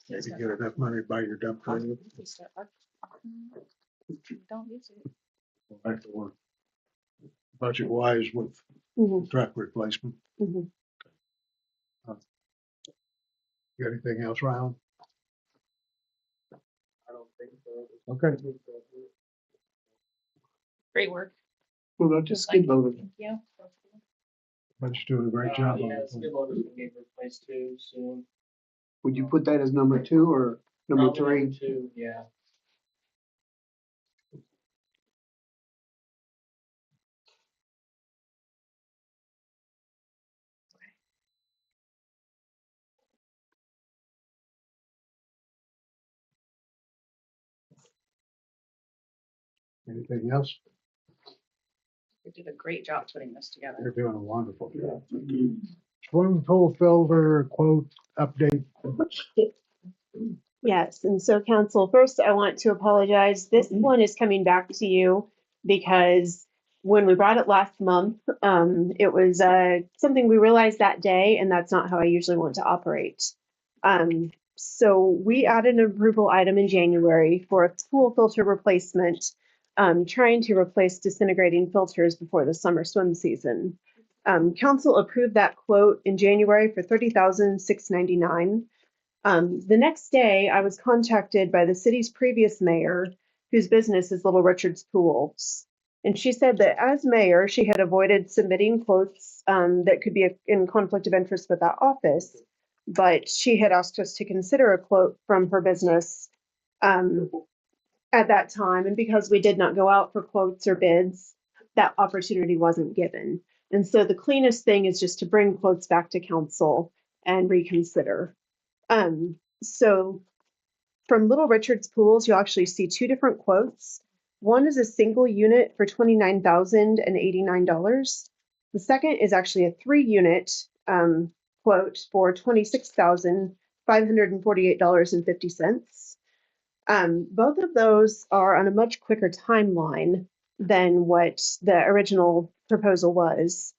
Maybe get enough money to buy your dump trailer. Don't use it. We'll have to work budget wise with truck replacement. You got anything else, Ryan? I don't think so. Okay. Great work. What about the skid loader? Thank you. But you're doing a great job on Yeah, it. skid loader's gonna be replaced too soon. Would you put that as number 2 or number Probably 3? 2, yeah. Anything else? You did a great job putting this together. You're doing a wonderful job. Swimming pool filter quote update. Yes, and so council, first I want to apologize. This one is coming back to you because when we brought it last month, it was something we realized that day, and that's not how I usually want to operate. So we added an approval item in January for a pool filter replacement, trying to replace disintegrating filters before the summer swim season. Council approved that quote in January for $30,699. The next day, I was contacted by the city's previous mayor, whose business is Little Richard's Pools. And she said that as mayor, she had avoided submitting quotes that could be in conflict of interest with that office. But she had asked us to consider a quote from her business at that time. And because we did not go out for quotes or bids, that opportunity wasn't given. And so the cleanest thing is just to bring quotes back to council and reconsider. So from Little Richard's Pools, you'll actually see two different quotes. One is a single unit for $29,089. The second is actually a 3-unit quote for $26,548.50. Both of those are on a much quicker timeline than what the original proposal was.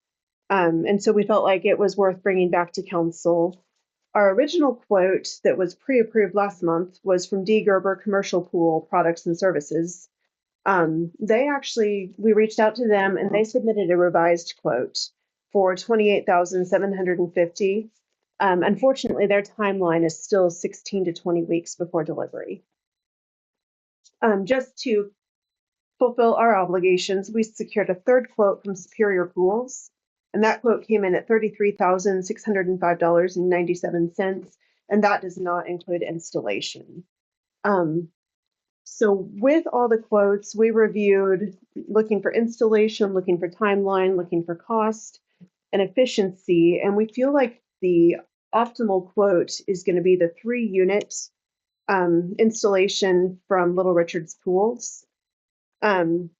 And so we felt like it was worth bringing back to council. Our original quote that was pre-approved last month was from D. Gerber Commercial Pool Products and Services. We reached out to them and they submitted a revised quote for $28,750. Unfortunately, their timeline is still 16 to 20 weeks before delivery. Just to fulfill our obligations, we secured a third quote from Superior Pools. And that quote came in at $33,605.97, and that does not include installation. So with all the quotes, we reviewed looking for installation, looking for timeline, looking for cost and efficiency, and we feel like the optimal quote is going to be the 3-unit installation from Little Richard's Pools.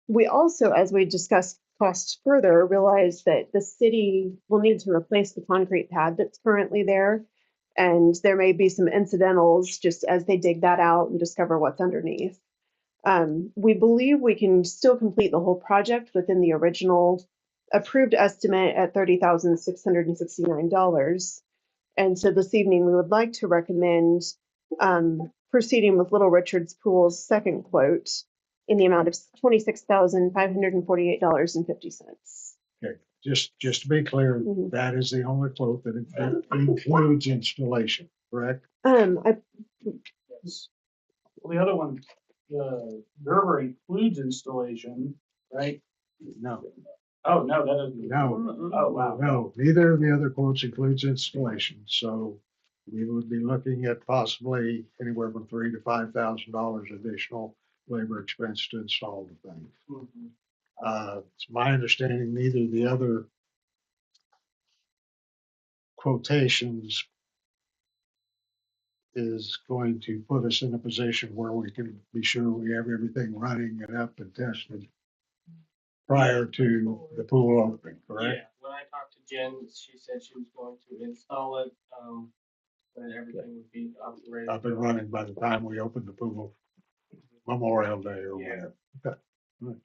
We also, as we discussed cost further, realized that the city will need to replace the concrete pad that's currently there. And there may be some incidentals just as they dig that out and discover what's underneath. We believe we can still complete the whole project within the original approved estimate at $30,669. And so this evening, we would like to recommend proceeding with Little Richard's Pool's second quote in the amount of $26,548.50. Okay, just to be clear, that is the only quote that includes installation, correct? Yes. Well, the other one, the Gerber includes installation, right? No. Oh, no, that doesn't. No. Oh, wow. No, neither of the other quotes includes installation, so we would be looking at possibly anywhere from $3,000 to $5,000 additional labor expense to install the thing. It's my understanding neither of the other quotations is going to put us in a position where we can be sure we have everything running and up and tested prior to the pool opening, correct? Yeah, when I talked to Jen, she said she was going to install it, and everything would be operated. Up and running by the time we open the pool, Memorial Day or whatever. Okay. Right.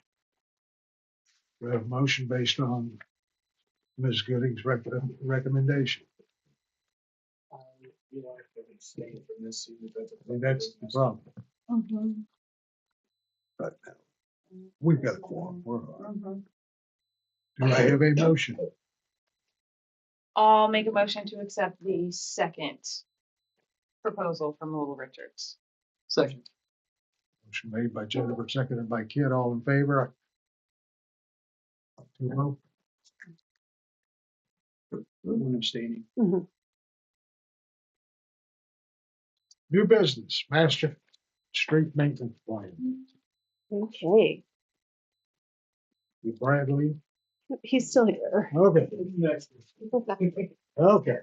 We have a motion based on Ms. Gooding's recommendation. You know, I could abstain from this, see if that's a- And that's the problem. Right now. We've got a quorum. We're all right. Do I have a motion? I'll make a motion to accept the second proposal from Little Richards. Second. Motion made by Jennifer, seconded by Kid. All in favor? 2-0. One abstaining. New business, master street maintenance plan. Okay, Bradley. he's still here. Okay. Okay.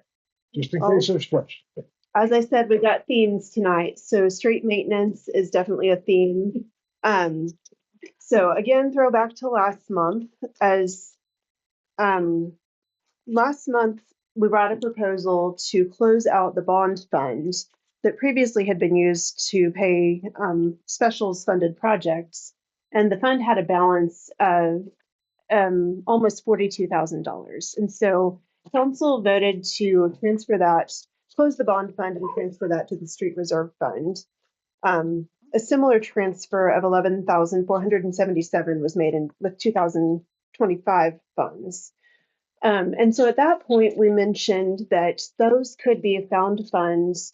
Just in case there's questions. As I said, we got themes tonight. So street maintenance is definitely a theme. So again, throw back to last month as last month we brought a proposal to close out the bond fund that previously had been used to pay specials funded projects. And the fund had a balance of almost $42,000. And so council voted to transfer that, close the bond fund and transfer that to the street reserve fund. A similar transfer of 11,477 was made in with 2025 funds. And so at that point, we mentioned that those could be found funds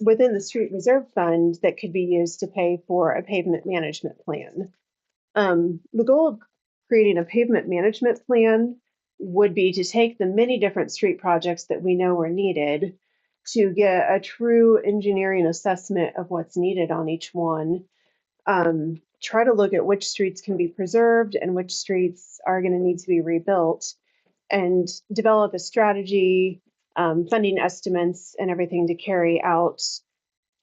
within the street reserve fund that could be used to pay for a pavement management plan. The goal of creating a pavement management plan would be to take the many different street projects that we know are needed to get a true engineering assessment of what's needed on each one. Try to look at which streets can be preserved and which streets are going to need to be rebuilt, and develop a strategy, funding estimates, and everything to carry out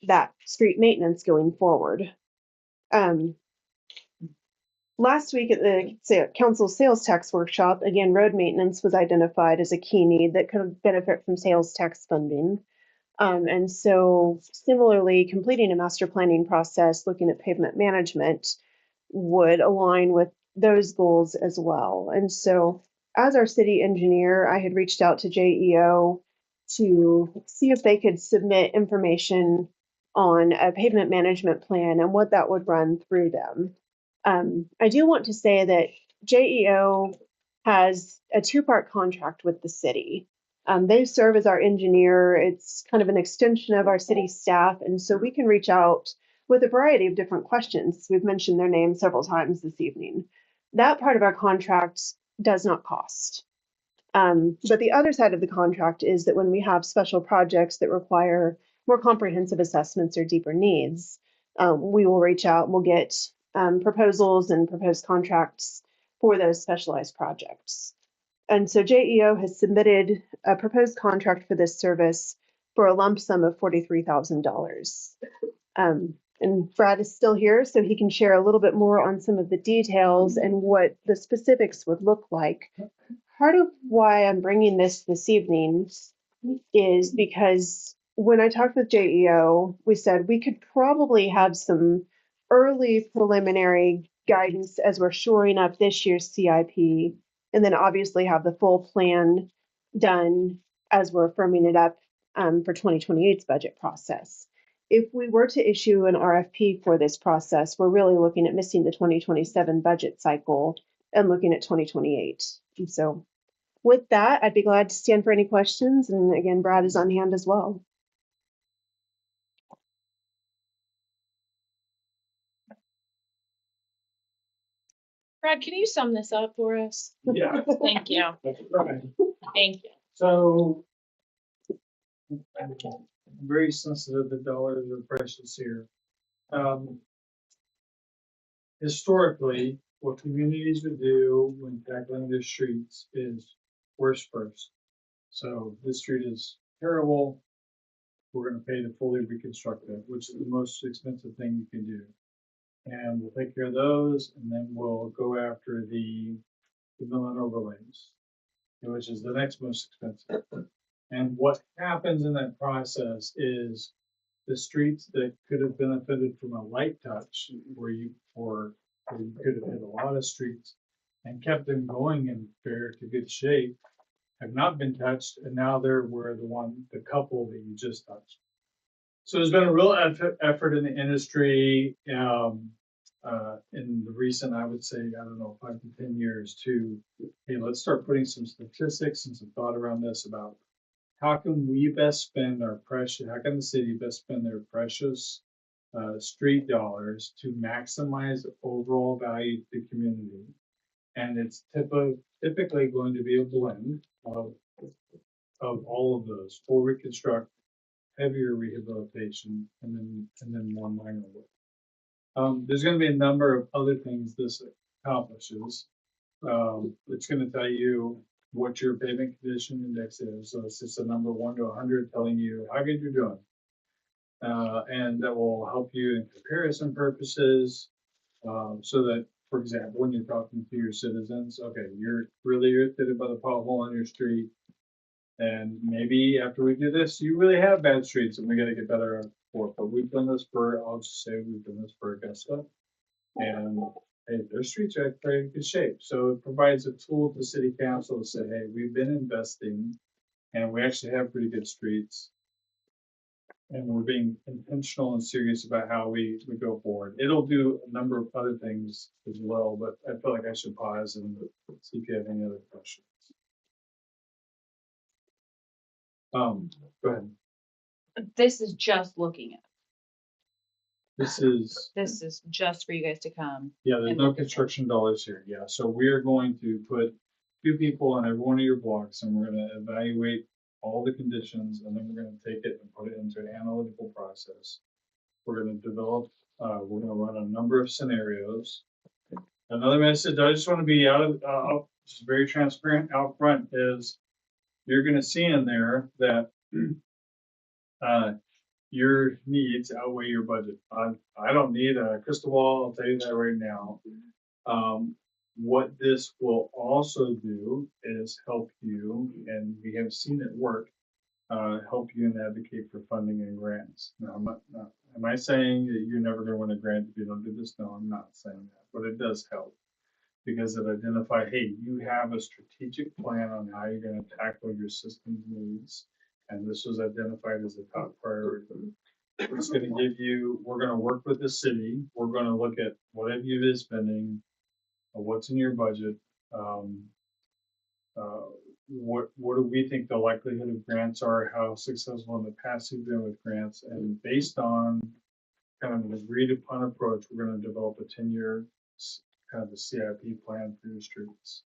that street maintenance going forward. Last week at the council sales tax workshop, again, road maintenance was identified as a key need that could benefit from sales tax funding. And so similarly, completing a master planning process, looking at pavement management would align with those goals as well. And so as our city engineer, I had reached out to JEO to see if they could submit information on a pavement management plan and what that would run through them. I do want to say that JEO has a two-part contract with the city. They serve as our engineer. It's kind of an extension of our city staff. And so we can reach out with a variety of different questions. We've mentioned their name several times this evening. That part of our contract does not cost. But the other side of the contract is that when we have special projects that require more comprehensive assessments or deeper needs, we will reach out and we'll get proposals and proposed contracts for those specialized projects. And so JEO has submitted a proposed contract for this service for a lump sum of $43,000. And Brad is still here, so he can share a little bit more on some of the details and what the specifics would look like. Part of why I'm bringing this evening is because when I talked with JEO, we said we could probably have some early preliminary guidance as we're shoring up this year's CIP, and then obviously have the full plan done as we're firming it up for 2028's budget process. If we were to issue an RFP for this process, we're really looking at missing the 2027 budget cycle and looking at 2028. And so with that, I'd be glad to stand for any questions. And again, Brad is on hand as well. Brad, can you sum this up for us? Yeah. Thank you. That's right. Thank you. So I'm very sensitive that dollars are precious here. Historically, what communities would do when tackling their streets is worst first. So this street is terrible. We're going to pay to fully reconstruct it, which is the most expensive thing you can do. And we'll take care of those, and then we'll go after the mill and overlays, which is the next most expensive. And what happens in that process is the streets that could have benefited from a light touch, where you could have hit a lot of streets and kept them going in fair to good shape, have not been touched, and now they're where the couple that you just touched. So there's been a real effort in the industry in the recent, I would say, I don't know, 5 to 10 years to, hey, let's start putting some statistics and some thought around this about how can we best spend our precious, how can the city best spend their precious street dollars to maximize the overall value to the community And it's typically going to be a blend of all of those, full reconstruct, heavier rehabilitation, and then more minor work. There's gonna be a number of other things this accomplishes. It's gonna tell you what your pavement condition index is, so it's just a number 1 to 100 telling you how good you're doing. And that will help you in comparison purposes, so that, for example, when you're talking to your citizens, okay, you're really irritated by the pothole on your street. And maybe after we do this, you really have bad streets and we gotta get better for it. But we've done this for, I'll just say we've done this for Augusta. And hey, their streets are in very good shape. So it provides a tool to city council to say, hey, we've been investing and we actually have pretty good streets. And we're being intentional and serious about how we go forward. It'll do a number of other things as well, but I feel like I should pause and see if you have any other questions. Go ahead. This is just looking at, This is just for you guys to come. yeah, there's and no look at it. construction dollars here. Yeah, so we are going to put 2 people on every one of your blocks and we're gonna evaluate all the conditions and then we're gonna take it and put it into an analytical process. We're gonna develop, we're gonna run a number of scenarios. Another message, I just wanna be just very transparent out front is you're gonna see in there that your needs outweigh your budget. I don't need a crystal ball, I'll tell you that right now. What this will also do is help you, and we have seen it work, help you and advocate for funding and grants. Now, am I saying that you're never gonna win a grant if you don't do this? No, I'm not saying that, but it does help. Because it identifies, hey, you have a strategic plan on how you're gonna tackle your system's needs. And this was identified as a top priority. It's gonna give you, we're gonna work with the city, we're gonna look at what have you been spending, what's in your budget, what do we think the likelihood of grants are, how successful in the past you've been with grants, and based on kind of an agreed upon approach, we're gonna develop a 10-year kind of a CIP plan for your streets.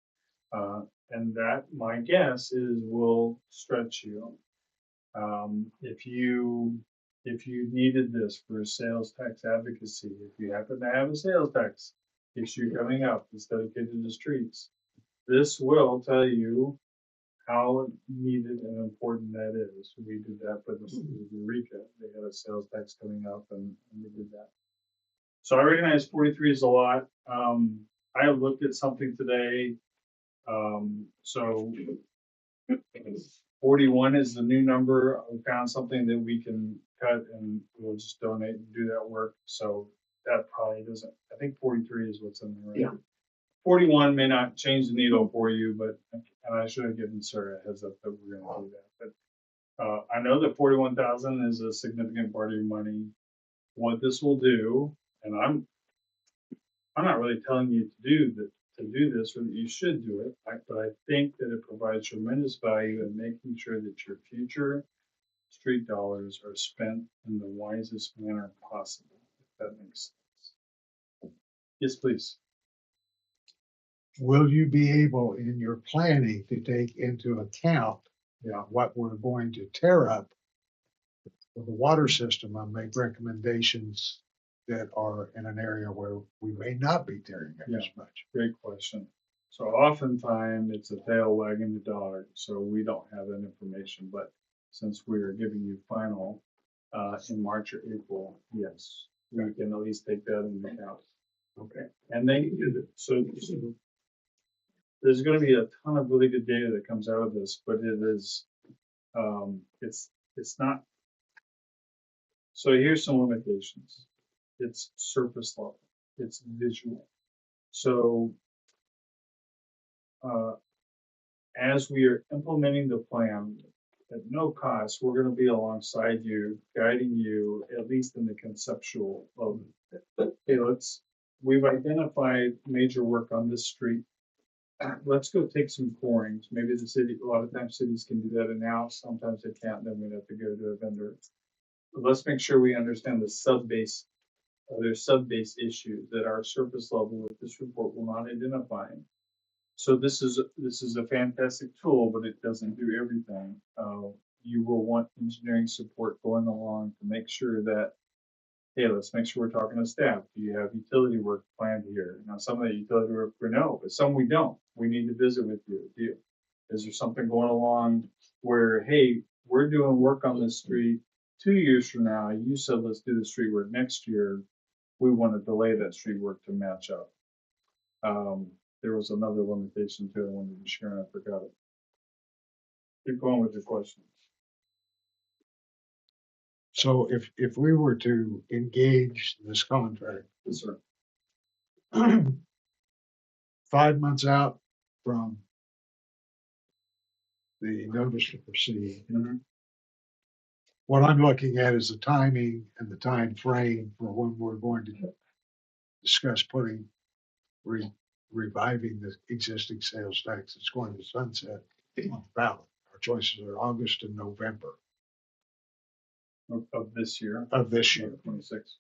And that, my guess is, will stretch you. If you needed this for sales tax advocacy, if you happen to have a sales tax issue coming up that's dedicated to streets, this will tell you how needed and important that is. We did that for the city of Eureka. They had a sales tax coming up and we did that. So I recognize 43 is a lot. I looked at something today. So 41 is the new number. We found something that we can cut and we'll just donate and do that work. So that probably doesn't, I think 43 is what's in there, right? Yeah. 41 may not change the needle for you, but, and I should have given Sarah a heads up that we're gonna do that. But I know that 41,000 is a significant part of your money. What this will do, and I'm not really telling you to do this or that you should do it, but I think that it provides tremendous value in making sure that your future street dollars are spent in the wisest manner possible, if that makes sense. Yes, please. Will you be able in your planning to take into account Yeah. what we're going to tear up with the water system and make recommendations that are in an area where we may not be tearing up as much? Great question. So oftentimes it's a tail wagging the dog, so we don't have that information, but since we are giving you final in March or April, yes, we can at least take that into account. Okay. And then, so there's gonna be a ton of really good data that comes out of this, but it is, it's not. So here's some limitations. It's surface level, it's visual. So as we are implementing the plan at no cost, we're going to be alongside you, guiding you at least in the conceptual of, hey, we've identified major work on this street. Let's go take some corings. Maybe the city, a lot of times cities can do that in-house, sometimes they can't, then we'd have to go to a vendor. But let's make sure we understand the sub-base, there's sub-base issues that our surface level with this report will not identify. So this is a fantastic tool, but it doesn't do everything. You will want engineering support going along to make sure that, hey, let's make sure we're talking to staff. Do you have utility work planned here? Now, some of the utility work we know, but some we don't. We need to visit with you. Is there something going along where, hey, we're doing work on this street 2 years from now? You said let's do the street work next year. We want to delay that street work to match up. There was another limitation to it I wanted to share, and I forgot it. Keep going with your questions. So if we were to engage this contract, Yes, sir. 5 months out from the notice to proceed, what I'm looking at is the timing and the time frame for when we're going to discuss reviving the existing sales tax that's going to sunset on the ballot. Our choices are August and November Of this year. of this year. 26.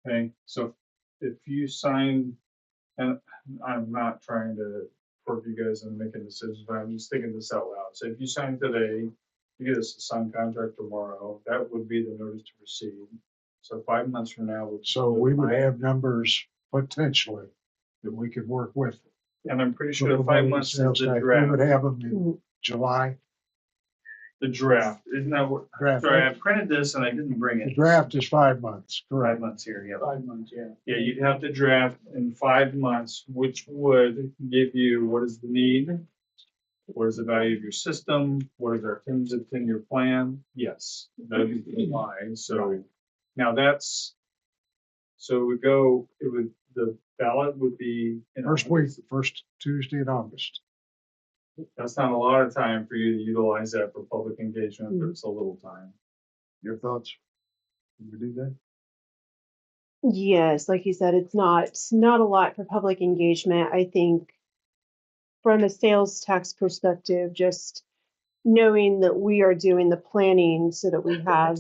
Okay, so if you sign, and I'm not trying to force you guys into making decisions, but I'm just thinking this out loud. So if you sign today, you get us a signed contract tomorrow, that would be the notice to proceed. So 5 months from now. So we would have numbers potentially that we could work with. And I'm pretty sure the 5 months is the We draft. would have them in July. The draft, isn't that what? Draft. Sorry, I printed this and I didn't bring The it. draft is 5 months, 5 correct? months here, yeah. 5 months, yeah. Yeah, you'd have to draft in 5 months, which would give you what is the need, what is the value of your system, what is our 10-year plan? Yes, that would be why. So now so the ballot would be in First week, August. the first Tuesday in August. That's not a lot of time for you to utilize that for public engagement, but it's a little time. Your thoughts? Can we do that? Yes, like you said, it's not a lot for public engagement. I think from a sales tax perspective, just knowing that we are doing the planning so that we have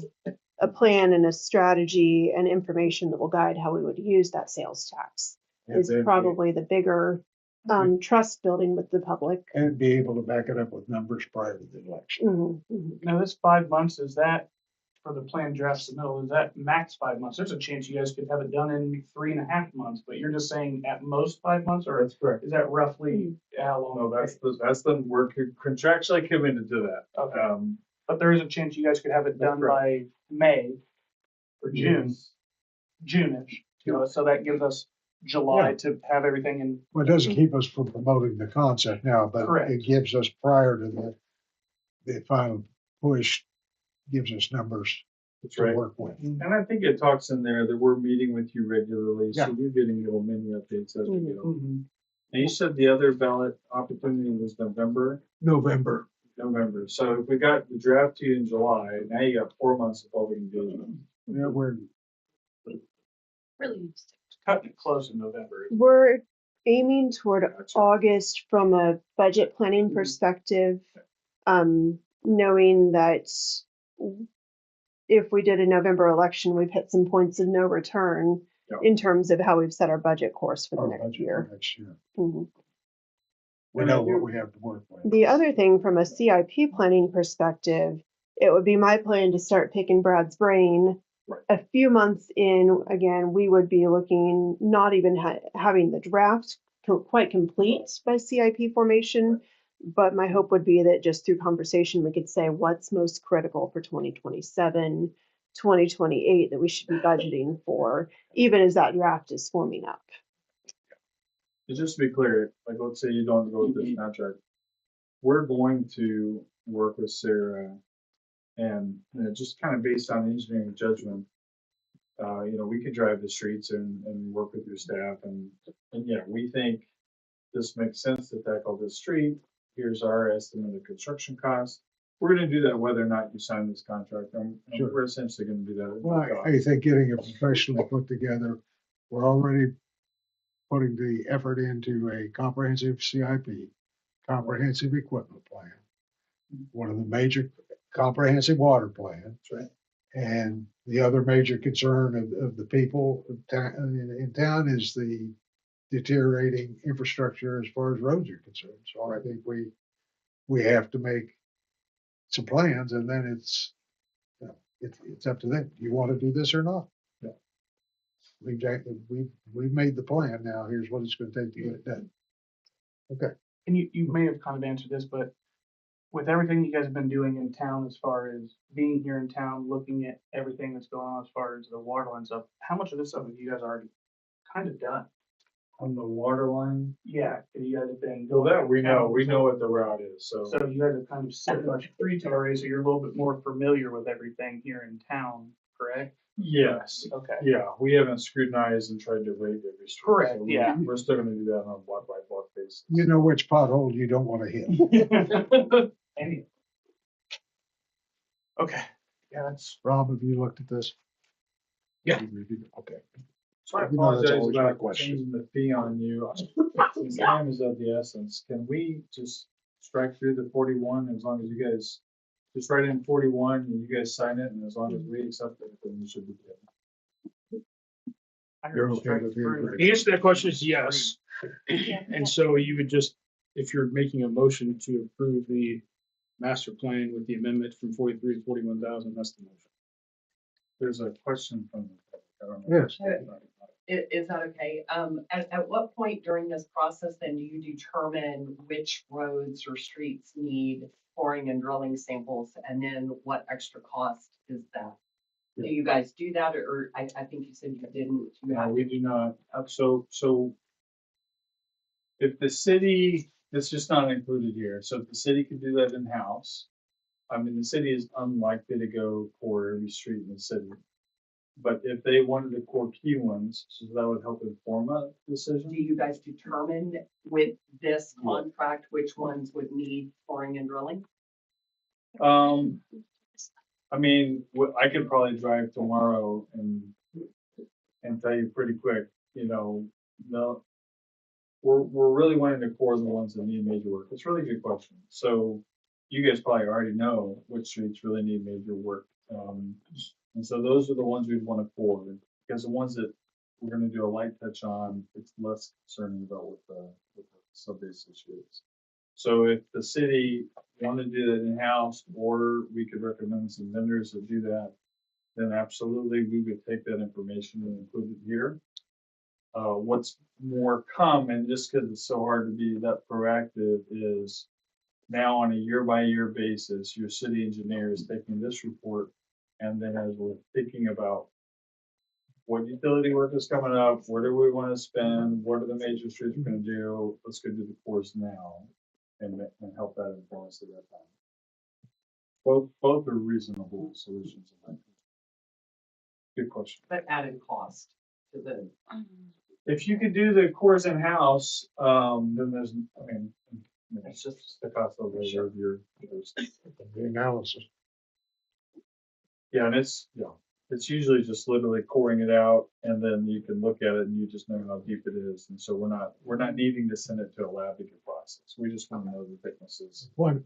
a plan and a strategy and information that will guide how we would use that sales tax is And then probably the bigger trust building with the public. And be able to back it up with numbers prior to the election. Now, this 5 months, is that for the planned draft submittal, is that max 5 months? There's a chance you guys could have it done in 3.5 months, but you're just saying at most 5 months, or That's correct. is that roughly how long? No, that's the we're contractually committed to that. Okay. But there is a chance you guys could have it That's done by May or June, June-ish. You know, so that gives us July to have everything in. Well, it doesn't keep us from promoting the concept now, but Correct. it gives us prior to the final push, gives us numbers That's to right. work with. And I think it talks in there that we're meeting with you regularly, Yeah. so we're getting little mini updates as we go. Mhm. And you said the other ballot opportunity was November. November. So if we got the draft to you in July, now you got 4 months of public engagement. Yeah, we're Really interesting. Cutting it close in November. We're aiming toward August from a budget planning perspective, knowing that if we did a November election, we've hit some points of no return Yeah. in terms of how we've set our budget course for the our next budget year. for next year. Mhm. We know what we have to work with. The other thing from a CIP planning perspective, it would be my plan to start picking Brad's brain. A few months in, again, we would be looking, not even having the draft quite complete by CIP formation, but my hope would be that just through conversation, we could say what's most critical for 2027, 2028 that we should be budgeting for, even as that draft is forming up. And just to be clear, like let's say you don't go with this contract, we're going to work with Sarah and just kind of based on engineering judgment, we could drive the streets and work with your staff and yeah, we think this makes sense to tackle this street. Here's our estimate of construction costs. We're gonna do that whether or not you sign this contract. And Sure. we're essentially gonna do that. Well, I think getting a professional put together, we're already putting the effort into a comprehensive CIP, comprehensive equipment plan, one of the major comprehensive water plan. That's right. And the other major concern of the people in town is the deteriorating infrastructure as far as roads are concerned. So I think we have to make some plans, and then it's, you know, it's up to them. Do you want to do this or not? Yeah. We've made the plan. Now here's what it's going to take to get it done. Okay. And you may have kind of answered this, but with everything you guys have been doing in town, as far as being here in town, looking at everything that's going on as far as the water line stuff, how much of this stuff have you guys already kind of done? On the water line, Yeah, you guys have been. well, that we know town, what the route is, so. So you guys have kind of set a streets already, so you're a little bit more familiar with everything here in town, correct? Yes, Okay. yeah, we haven't scrutinized and tried to rate every street. Correct, so yeah. We're still gonna do that on a block by block basis. You know which pothole you don't want to hit. Any- Okay, yeah, that's. Rob, have you looked at this? Yeah. Okay. So I You know, that's apologize always my about question. changing the fee on you. Since time is of the essence, can we just strike through the 41 as long as you guys just write in 41 and you guys sign it, and as long as we accept it, then we should be good. You're okay with it? The answer to that question is yes. And so you would just, if you're making a motion to approve the master plan with the amendment from 43 to 41,000, that's the motion. There's a question from the public. I don't know. Yes. Is that okay? At what point during this process then do you determine which roads or streets need coring and drilling samples? And then what extra cost is that? Do you guys do that, or I think you said you didn't? You No, have we do not. So if the city, it's just not included here. So if the city could do that in-house, I mean, the city is unlikely to go core every street in the city. But if they wanted to core key ones, so that would help inform a decision. Do you guys determine with this contract which ones would need coring and drilling? I mean, I could probably drive tomorrow and tell you pretty quick, you know, no, we're really wanting to core the ones that need major work. It's a really good question. So you guys probably already know which streets really need major work. And so those are the ones we'd want to core, because the ones that we're going to do a light touch on, it's less concerning about what the sub-base issue is. So if the city wanted to do that in-house, or we could recommend some vendors that do that, then absolutely we would take that information and include it here. What's more common, just because it's so hard to be that proactive, is now on a year-by-year basis, your city engineer is taking this report, and then as we're thinking about what utility work is coming up, where do we want to spend, what are the major streets we're going to do, let's go do the course now, and help that inform us at that time. Both are reasonable solutions. Good question. But added cost to the. If you could do the course in-house, then there's, I mean, it's just the cost of labor of your. The analysis. Yeah, and it's usually just literally coring it out, and then you can look at it and you just know how deep it is. And so we're not needing to send it to a lab to get processed. We just want to know the thicknesses. Plug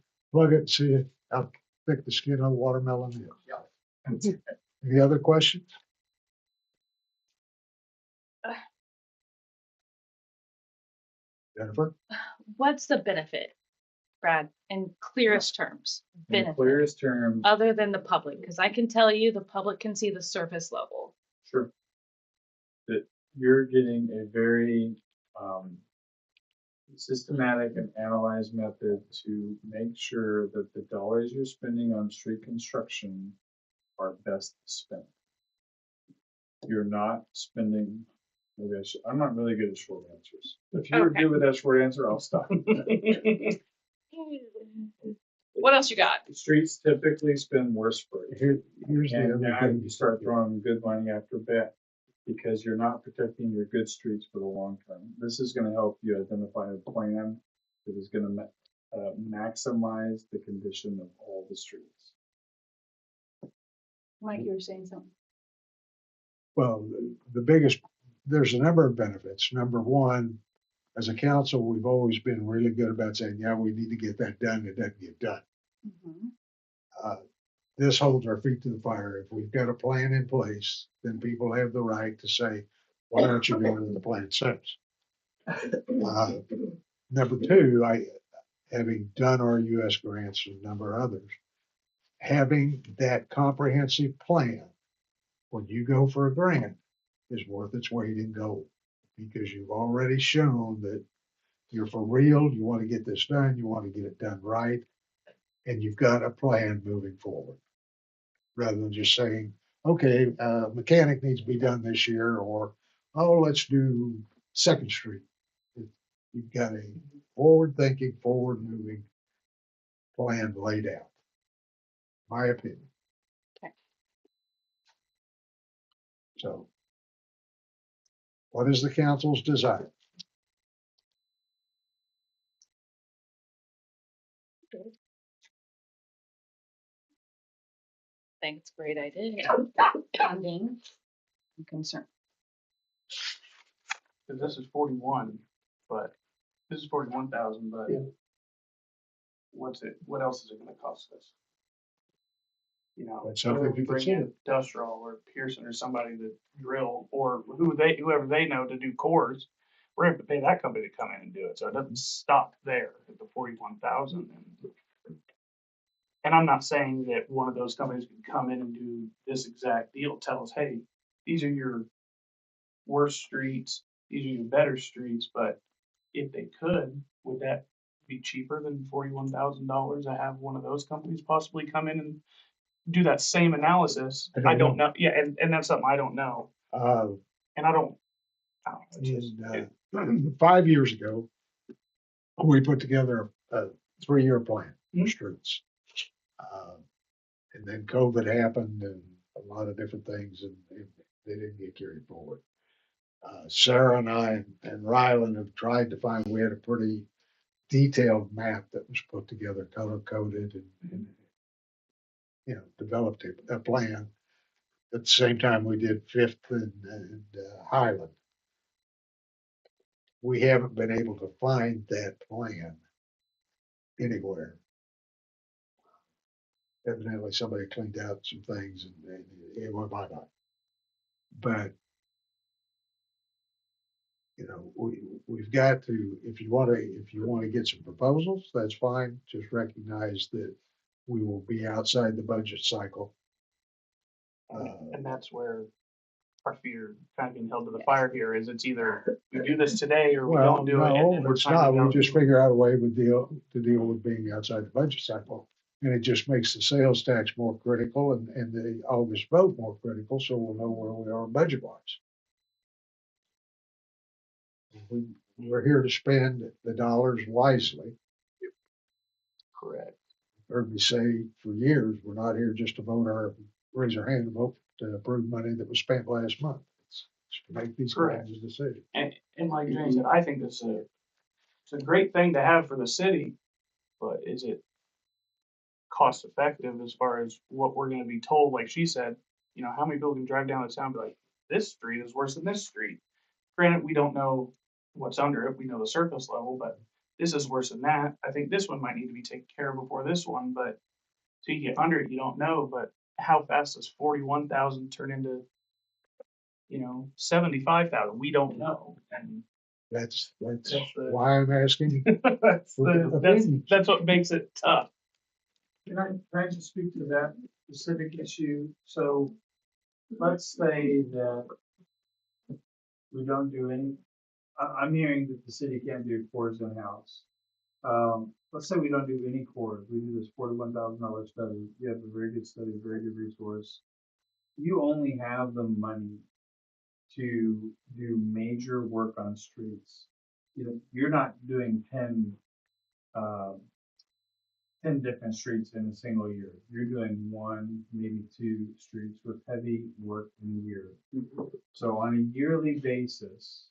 it and see how thick the skin of the watermelon is. Yeah. Any other questions? Jennifer? What's the benefit, Brad, in clearest terms? In the Benefit, clearest terms, other than the public, because I can tell you the public can see the surface level. sure. That you're getting a very systematic and analyzed method to make sure that the dollars you're spending on street construction are best spent. You're not spending, I'm not really good at short answers. If you're Okay. good with that short answer, I'll stop. What else you got? Streets typically spend more spray. Here's the And other now thing. you start throwing good money after bad, because you're not protecting your good streets for the long term. This is gonna help you identify a plan that is gonna maximize the condition of all the streets. Mike, you were saying something. Well, the biggest, there's a number of benefits. Number one, as a council, we've always been really good about saying, yeah, we need to get that done. It doesn't get done. This holds our feet to the fire. If we've got a plan in place, then people have the right to say, why aren't you doing what the plan says? Number two, having done our US grants and a number of others, having that comprehensive plan when you go for a grant is worth its weight in gold, because you've already shown that you're for real, you want to get this done, you want to get it done right, and you've got a plan moving forward. Rather than just saying, okay, mechanic needs to be done this year, or, oh, let's do Second Street. You've got a forward-thinking, forward-moving plan laid out, my opinion. Okay. So, what is the council's desire? I think it's a great idea. Funding. I'm concerned. Cause this is 41, but this is 41,000, but Yeah. what else is it gonna cost us? You know, That's something to bring consider. in Industrial or Pearson or somebody to drill, or whoever they know to do cores. We're gonna have to pay that company to come in and do it, so it doesn't stop there at the 41,000. And I'm not saying that one of those companies can come in and do this exact deal, tell us, hey, these are your worst streets, these are your better streets, but if they could, would that be cheaper than $41,000 to have one of those companies possibly come in and do that same analysis? I don't know. Yeah, and that's something I don't know. And I don't know. It's just, 5 years ago, we put together a 3-year plan for streets. And then COVID happened and a lot of different things, and they didn't get carried forward. Sarah and I and Ryland have tried to find, we had a pretty detailed map that was put together, color coded, and developed a plan. At the same time, we did Fifth and Highland. We haven't been able to find that plan anywhere. Evidently, somebody cleaned out some things and it went bye-bye. But we've got to, if you want to get some proposals, that's fine. Just recognize that we will be outside the budget cycle. and that's where our feet are kind of being held to the fire here. Is it's either we do this today or we Well, don't do it. no, And we're it's trying not. to We go- just figure out a way to deal with being outside the budget cycle. And it just makes the sales tax more critical and the August vote more critical, so we'll know where we are budget wise. We're here to spend the dollars wisely. Correct. Heard me say for years, we're not here just to raise our hand and vote to approve money that was spent last month. It's to make these Correct. kinds of decisions. And like James said, I think it's a great thing to have for the city, but is it cost effective as far as what we're going to be told? Like she said, how many people can drive down the town and be like, this street is worse than this street. Granted, we don't know what's under it. We know the surface level, but this is worse than that. I think this one might need to be taken care of before this one, but so you get under it, you don't know. But how fast does 41,000 turn into, 75,000? We don't know. And That's the- why I'm asking. that's what makes it tough. Can I just speak to that specific issue? So let's say that we don't do any, I'm hearing that the city can't do cores in-house. Let's say we don't do any cores. We do this $41,000 study. You have a very good study, very good resource. You only have the money to do major work on streets. You're not doing 10 different streets in a single year. You're doing 1, maybe 2 streets with heavy work in a year. So on a yearly basis,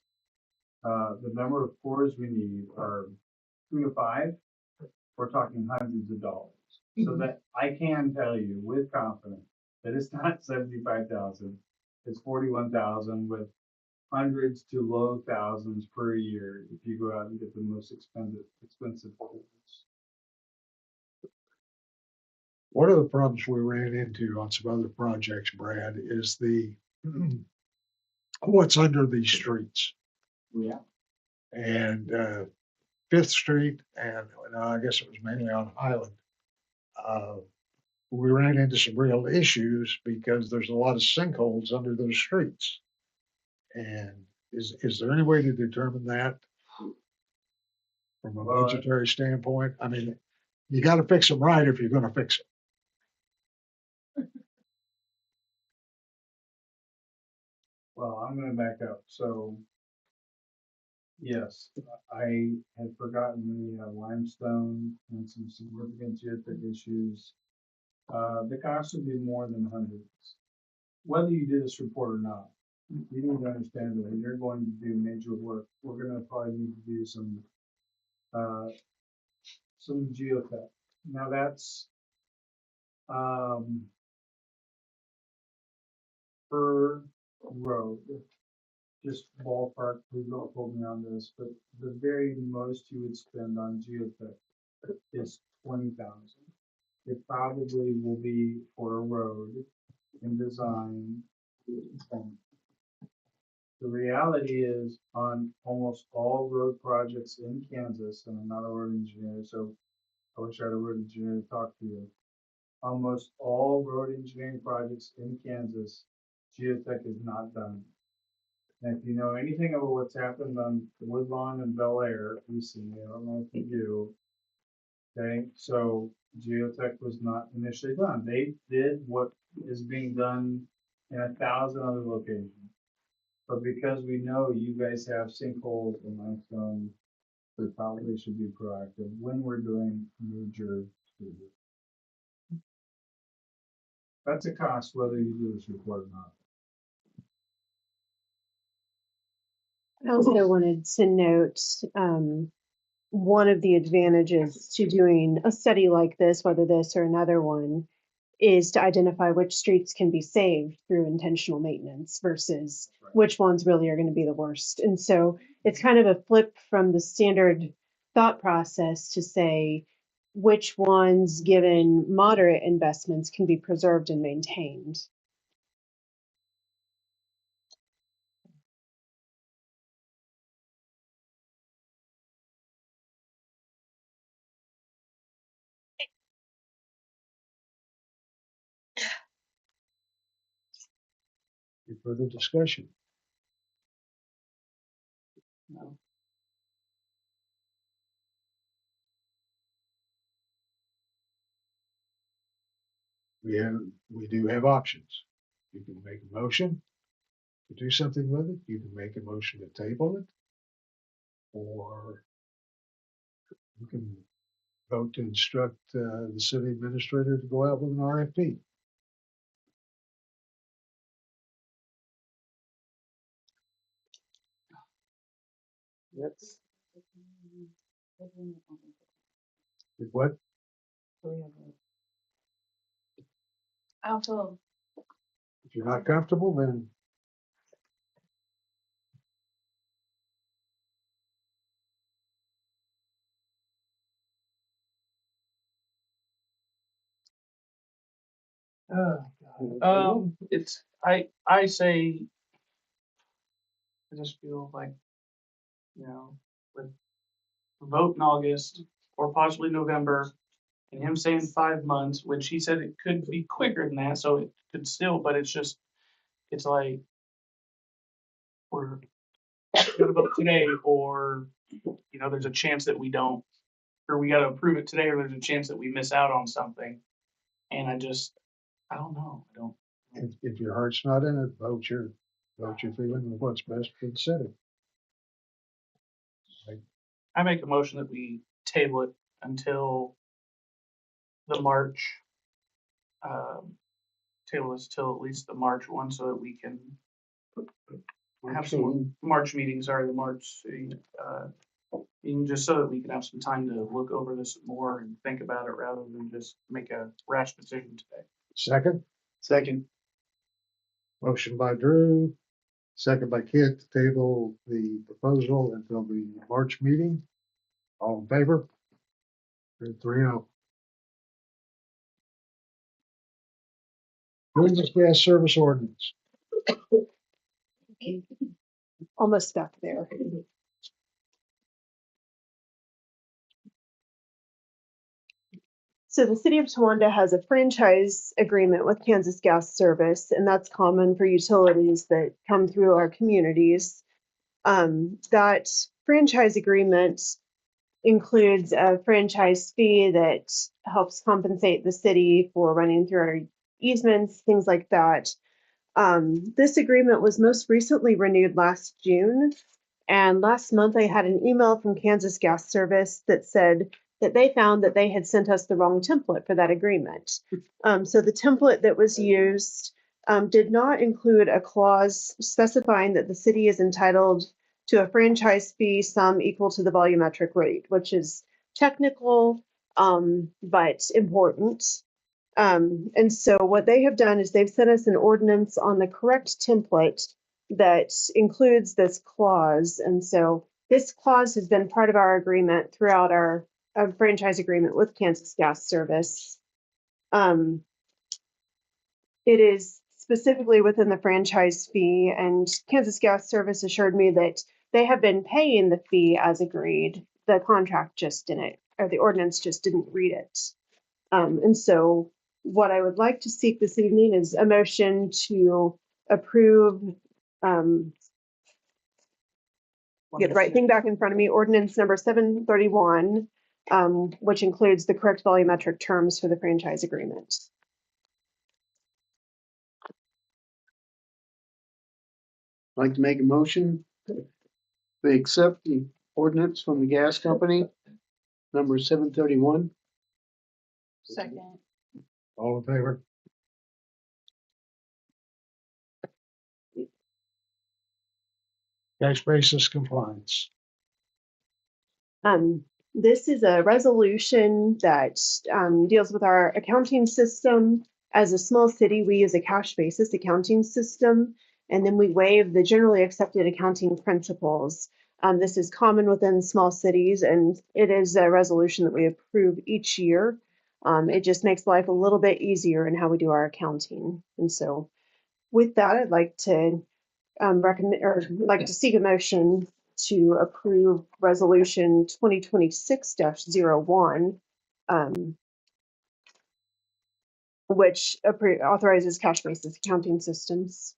the number of cores we need are 2 to 5. We're talking hundreds of dollars. So that I can tell you with confidence that it's not 75,000, it's 41,000 with hundreds to low thousands per year if you go out and get the most expensive cores. One of the problems we ran into on some other projects, Brad, is what's under these streets. Yeah. and Fifth Street, and I guess it was mainly on Highland. We ran into some real issues because there's a lot of sinkholes under those streets. And is there any way to determine that from a Well, budgetary standpoint? I mean, you got to fix them right if you're going to fix it. Well, I'm gonna back up, so. Yes, I had forgotten the limestone and some significant geotech issues. The cost would be more than hundreds. Whether you do this report or not, you need to understand that when you're going to do major work, we're gonna probably need to do some geotech. Now that's, per road, just ballpark, please don't hold me on this, but the very most you would spend on geotech is 20,000. It probably will be for a road and design. The reality is on almost all road projects in Kansas, and I'm not a road engineer, so I wish I had a road engineer to talk to you. Almost all road engineering projects in Kansas, geotech is not done. And if you know anything about what's happened on Woodlawn and Bel Air recently, I don't know if you do. Okay, so geotech was not initially done. They did what is being done in 1,000 other locations. But because we know you guys have sinkholes and limestone, we probably should be proactive when we're doing major studios. That's a cost whether you do this report or not. I also wanted to note, one of the advantages to doing a study like this, whether this or another one, is to identify which streets can be saved through intentional maintenance versus which ones really are going to be the worst. And so it's kind of a flip from the standard thought process to say which ones, given moderate investments, can be preserved and maintained. Any further discussion? No. We do have options. You can make a motion to do something with it. You can make a motion to table it. Or you can vote to instruct the city administrator to go out with an RFP. That's Did what? I also, If you're not comfortable, then it's, I say, I just feel like, with vote in August or possibly November, and him saying 5 months, which he said it could be quicker than that, so it could still, but it's just, it's like, we're gonna vote today, or, there's a chance that we don't, or we gotta approve it today, or there's a chance that we miss out on something. And I don't know, I don't. if your heart's not in it, vote your feeling of what's best for the city. I make a motion that we table it until the March, table this till at least the March one, so that we can have some March meetings, sorry, the March, meeting, just so that we can have some time to look over this more and think about it rather than just make a rash decision today. Second, Second. motion by Drew, second by Kit to table the proposal until the March meeting. All in favor? 3-0. Business gas service ordinance. Almost stuck there. So the city of Towanda has a franchise agreement with Kansas Gas Service, and that's common for utilities that come through our communities. That franchise agreement includes a franchise fee that helps compensate the city for running through our easements, things like that. This agreement was most recently renewed last June. And last month I had an email from Kansas Gas Service that said that they found that they had sent us the wrong template for that agreement. So the template that was used did not include a clause specifying that the city is entitled to a franchise fee sum equal to the volumetric rate, which is technical, but important. And so what they have done is they've sent us an ordinance on the correct template that includes this clause. And so this clause has been part of our agreement throughout our franchise agreement with Kansas Gas Service. It is specifically within the franchise fee, and Kansas Gas Service assured me that they have been paying the fee as agreed. The contract just didn't, or the ordinance just didn't read it. And so what I would like to seek this evening is a motion to approve, get the right thing back in front of me, ordinance number 731, which includes the correct volumetric terms for the franchise agreement. I'd like to make a motion. They accept the ordinance from the gas company, number 731. Second. All in favor? Cash basis compliance. This is a resolution that deals with our accounting system. As a small city, we use a cash basis accounting system, and then we waive the generally accepted accounting principles. This is common within small cities, and it is a resolution that we approve each year. It just makes life a little bit easier in how we do our accounting. And so with that, I'd like to seek a motion to approve resolution 2026-01, which authorizes cash basis accounting systems.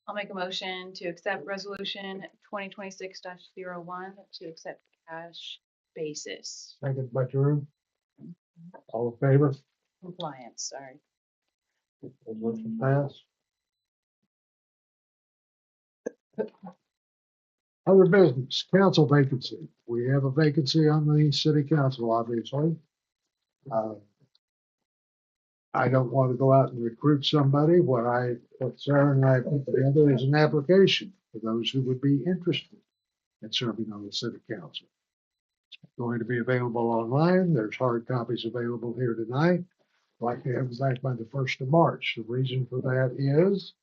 I'll make a motion to accept resolution 2026-01 to accept cash basis Second by Drew. All in favor? compliance, sorry. Motion passed. Other business, council vacancy. We have a vacancy on the city council, obviously. I don't want to go out and recruit somebody. What Sarah and I put together is an application for those who would be interested in serving on the city council. It's going to be available online. There's hard copies available here tonight. I'd like to have it back by the 1st of March. The reason for that is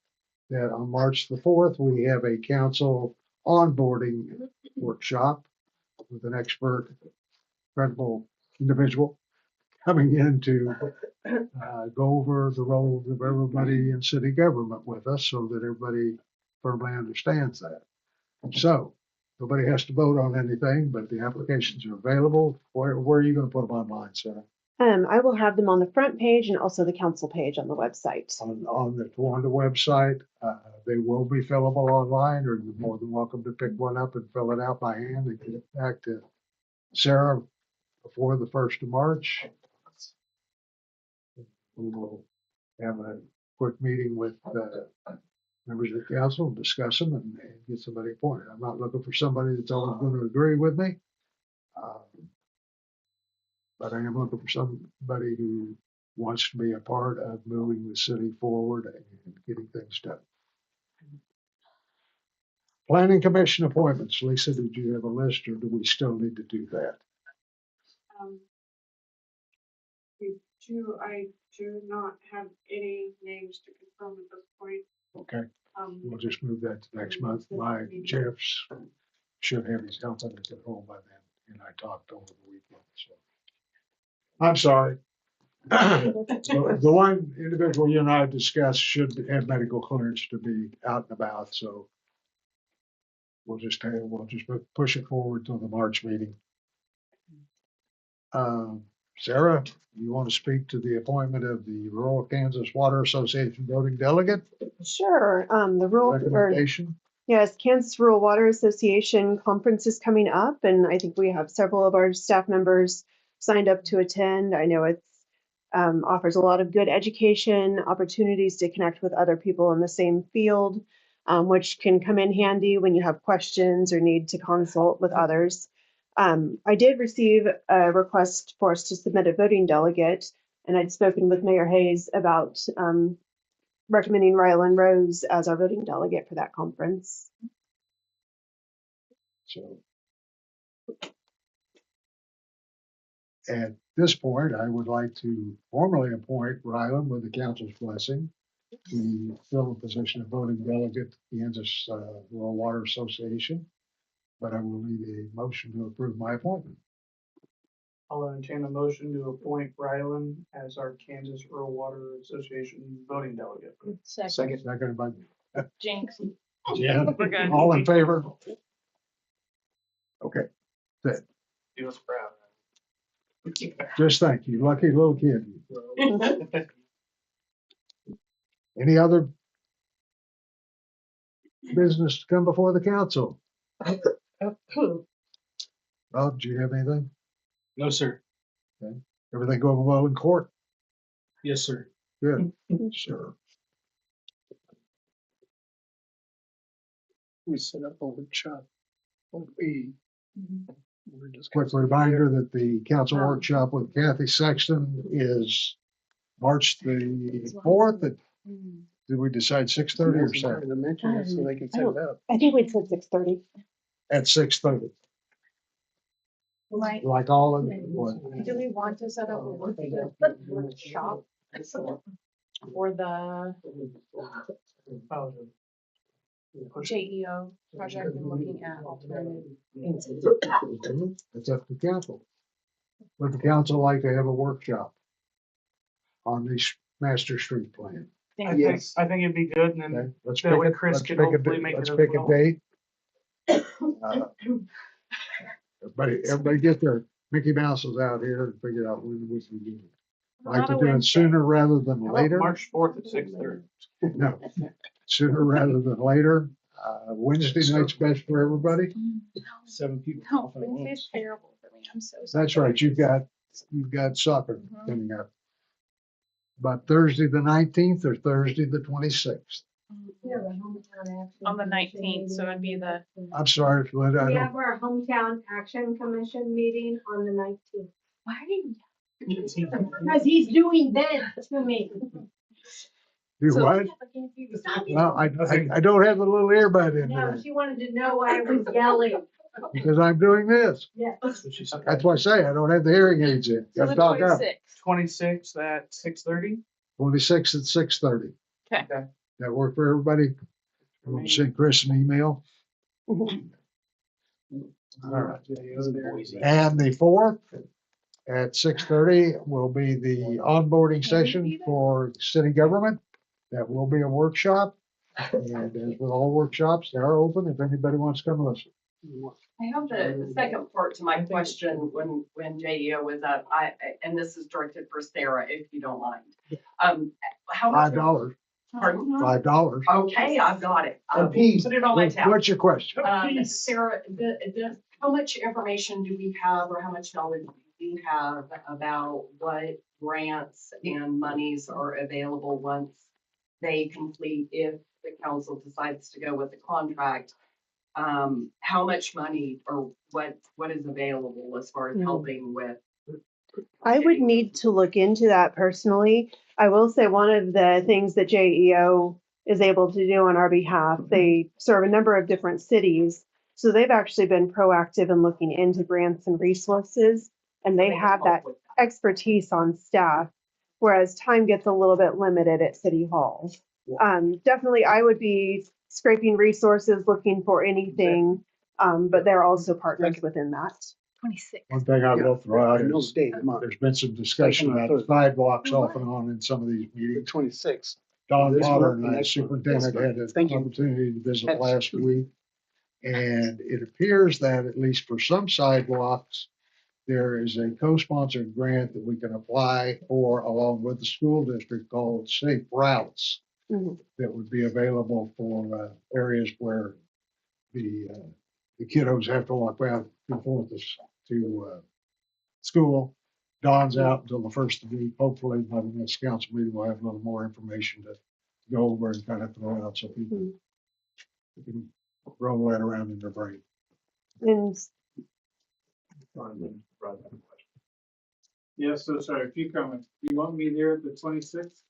that on March the 4th, we have a council onboarding workshop with an expert, credible individual coming in to go over the roles of everybody in city government with us so that everybody firmly understands that. So nobody has to vote on anything, but the applications are available. Where are you going to put them online, Sarah? I will have them on the front page and also the council page on the website. On the Towanda website. They will be fillable online, or you're more than welcome to pick one up and fill it out by hand and get it back to Sarah before the 1st of March. We will have a quick meeting with members of the council and discuss them and get somebody appointed. I'm not looking for somebody that's always going to agree with me. But I am looking for somebody who wants to be a part of moving the city forward and getting things done. Planning Commission appointments. Lisa, did you have a list or do we still need to do that? I do not have any names to confirm at this point. Okay, we'll just move that to next month. My Jeffs should have his health under control by then, and I talked over the weekend, so. I'm sorry. The one individual you and I have discussed should have medical clearance to be out and about, so we'll just push it forward till the March meeting. Sarah, you want to speak to the appointment of the Rural Kansas Water Association voting delegate Sure, the rural, or, recommendation? yes, Kansas Rural Water Association conference is coming up, and I think we have several of our staff members signed up to attend. I know it's offers a lot of good education, opportunities to connect with other people in the same field, which can come in handy when you have questions or need to consult with others. I did receive a request for us to submit a voting delegate, and I'd spoken with Mayor Hayes about recommending Rylan Rose as our voting delegate for that conference. So at this point, I would like to formally appoint Ryland with the council's blessing to fill the position of voting delegate to Kansas Rural Water Association. But I will need a motion to approve my appointment. I'll entertain a motion to appoint Rylan as our Kansas Rural Water Association voting delegate. Second. Seconded by Jinx. Jen. We're good. All in favor? Okay, Do us proud. just thank you, lucky little kid. Any other business to come before the council? Bob, do you have anything? No, sir. Everything going well in court? Yes, sir. Good, sure. We set up a workshop. Quick reminder that the council workshop with Kathy Sexton is March the 4th. Did we decide 6:30 or 7? To mention it so they can set it up. I think we said 6:30. At 6:30, Right. like all of what? Do we want to set up a workshop for the JEO project and looking at alternative? It's up to council. Would the council like to have a workshop on the master street plan? I think it'd be good, and then Okay, let's that pick way it. Chris Let's can pick a hopefully date. make Let's it as pick a well. date. Everybody get their Mickey Mouses out here and figure out when we can do it. Like to do it sooner rather than How about later. March 4th at 6:30. No, sooner rather than later. Wednesday night's best for everybody. 7 people. No, Wednesday's terrible for me. I'm so sorry. That's right. You've got soccer coming up. But Thursday the 19th or Thursday the 26th. On the 19th, so it'd be the. I'm sorry, Linda. I We don't, have our hometown action commission meeting on the 19th. Why are you? Because he's doing that to me. do So- what? Well, I don't have a little earbud in No, there she wanted to know why I was yelling. because I'm doing this. Yes. That's why I say I don't have the hearing aids in. So Gotta the talk up. 26th. 26th at 6:30. 26th at 6:30. Okay. That work for everybody? I'm gonna send Chris an email. All right. And the 4th at 6:30 will be the onboarding session for city government. That will be a workshop. And as with all workshops, they are open if anybody wants to come listen. I have the second part to my question when JEO was up, and this is directed for Sarah, if you don't mind. How much? $5. Pardon? $5. Okay, I've got it. I'll piece. put it on my tab. What's your question? Sarah, how much information do we have, or how much knowledge do you have about what grants and monies are available once they complete, if the council decides to go with the contract? How much money or what is available as far as helping with? I would need to look into that personally. I will say one of the things that JEO is able to do on our behalf, they serve a number of different cities. So they've actually been proactive in looking into grants and resources, and they have that expertise on staff, whereas time gets a little bit limited at City Hall. Definitely, I would be scraping resources, looking for anything, but they're also partners within that. 26. One thing I will throw out No is date, a month. there's been some discussion about sidewalks off and on in some of these The meetings. 26th. Don This Potter month, and I, next month. superintendent, Yes, had an thank you. opportunity to visit That's last true. week. And it appears that at least for some sidewalks, there is a co-sponsored grant that we can apply for along with the school district called Safe Routes Mhm. that would be available for areas where the kiddos have to walk back and forth to school. Dawn's out until the first of the week. Hopefully by the next council meeting, we'll have a little more information to go over and kind of throw out so people can roll that around in their brain. And Yeah, so sorry, a few comments. Do you want me there at the 26th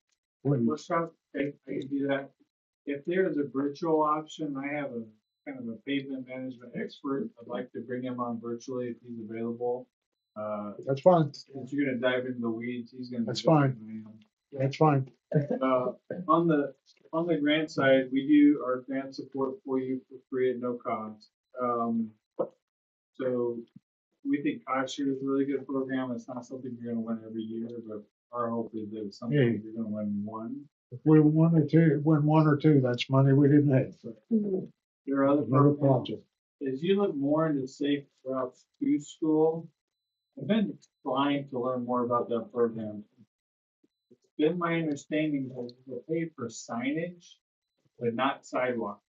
workshop? Okay, I can do that. If there is a virtual option, I have a kind of a pavement management expert. I'd like to bring him on virtually if he's available. That's fine. Since you're gonna dive into the weeds, he's gonna. That's fine. That's fine. On the grant side, we do our grant support for you for free at no cost. So we think Cocksure is a really good program. It's not something you're gonna win every year, but our hope is that it's something you're gonna win one. If we win one or two, that's money we didn't have. There are other Another programs. project. As you look more into Safe Routes to School, I've been trying to learn more about that program. It's been my understanding that they pay for signage, but not sidewalk.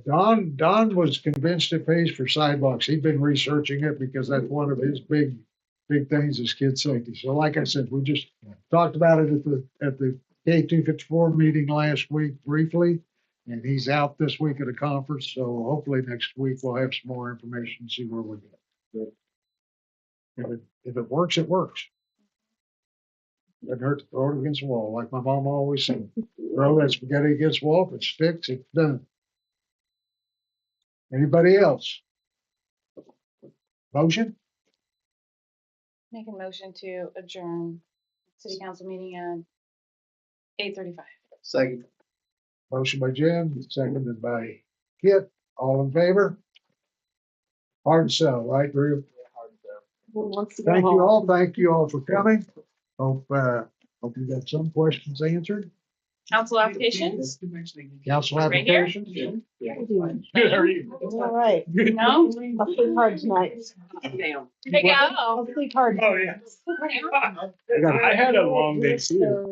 Don was convinced it pays for sidewalks. He'd been researching it because that's one of his big things is kid safety. So like I said, we just talked about it at the K254 meeting last week briefly. And he's out this week at a conference, so hopefully next week we'll have some more information and see where we get. If it works, it works. Doesn't hurt to throw it against the wall, like my mom always said. Throw that spaghetti against the wall, if it sticks, it's done. Anybody else? Motion? Make a motion to adjourn city council meeting at 8:35. Second. Motion by Jen, seconded by Kit. All in favor? Hard sell, right, Drew? wants to go Thank you home. all. Thank you all for coming. Hope you got some questions answered. Council applications? Council Right here? applications? Good, how are you? All right. No? I'll sleep hard tonight. Take it out. I'll sleep hard. Oh, yeah. What happened? I had a long day too.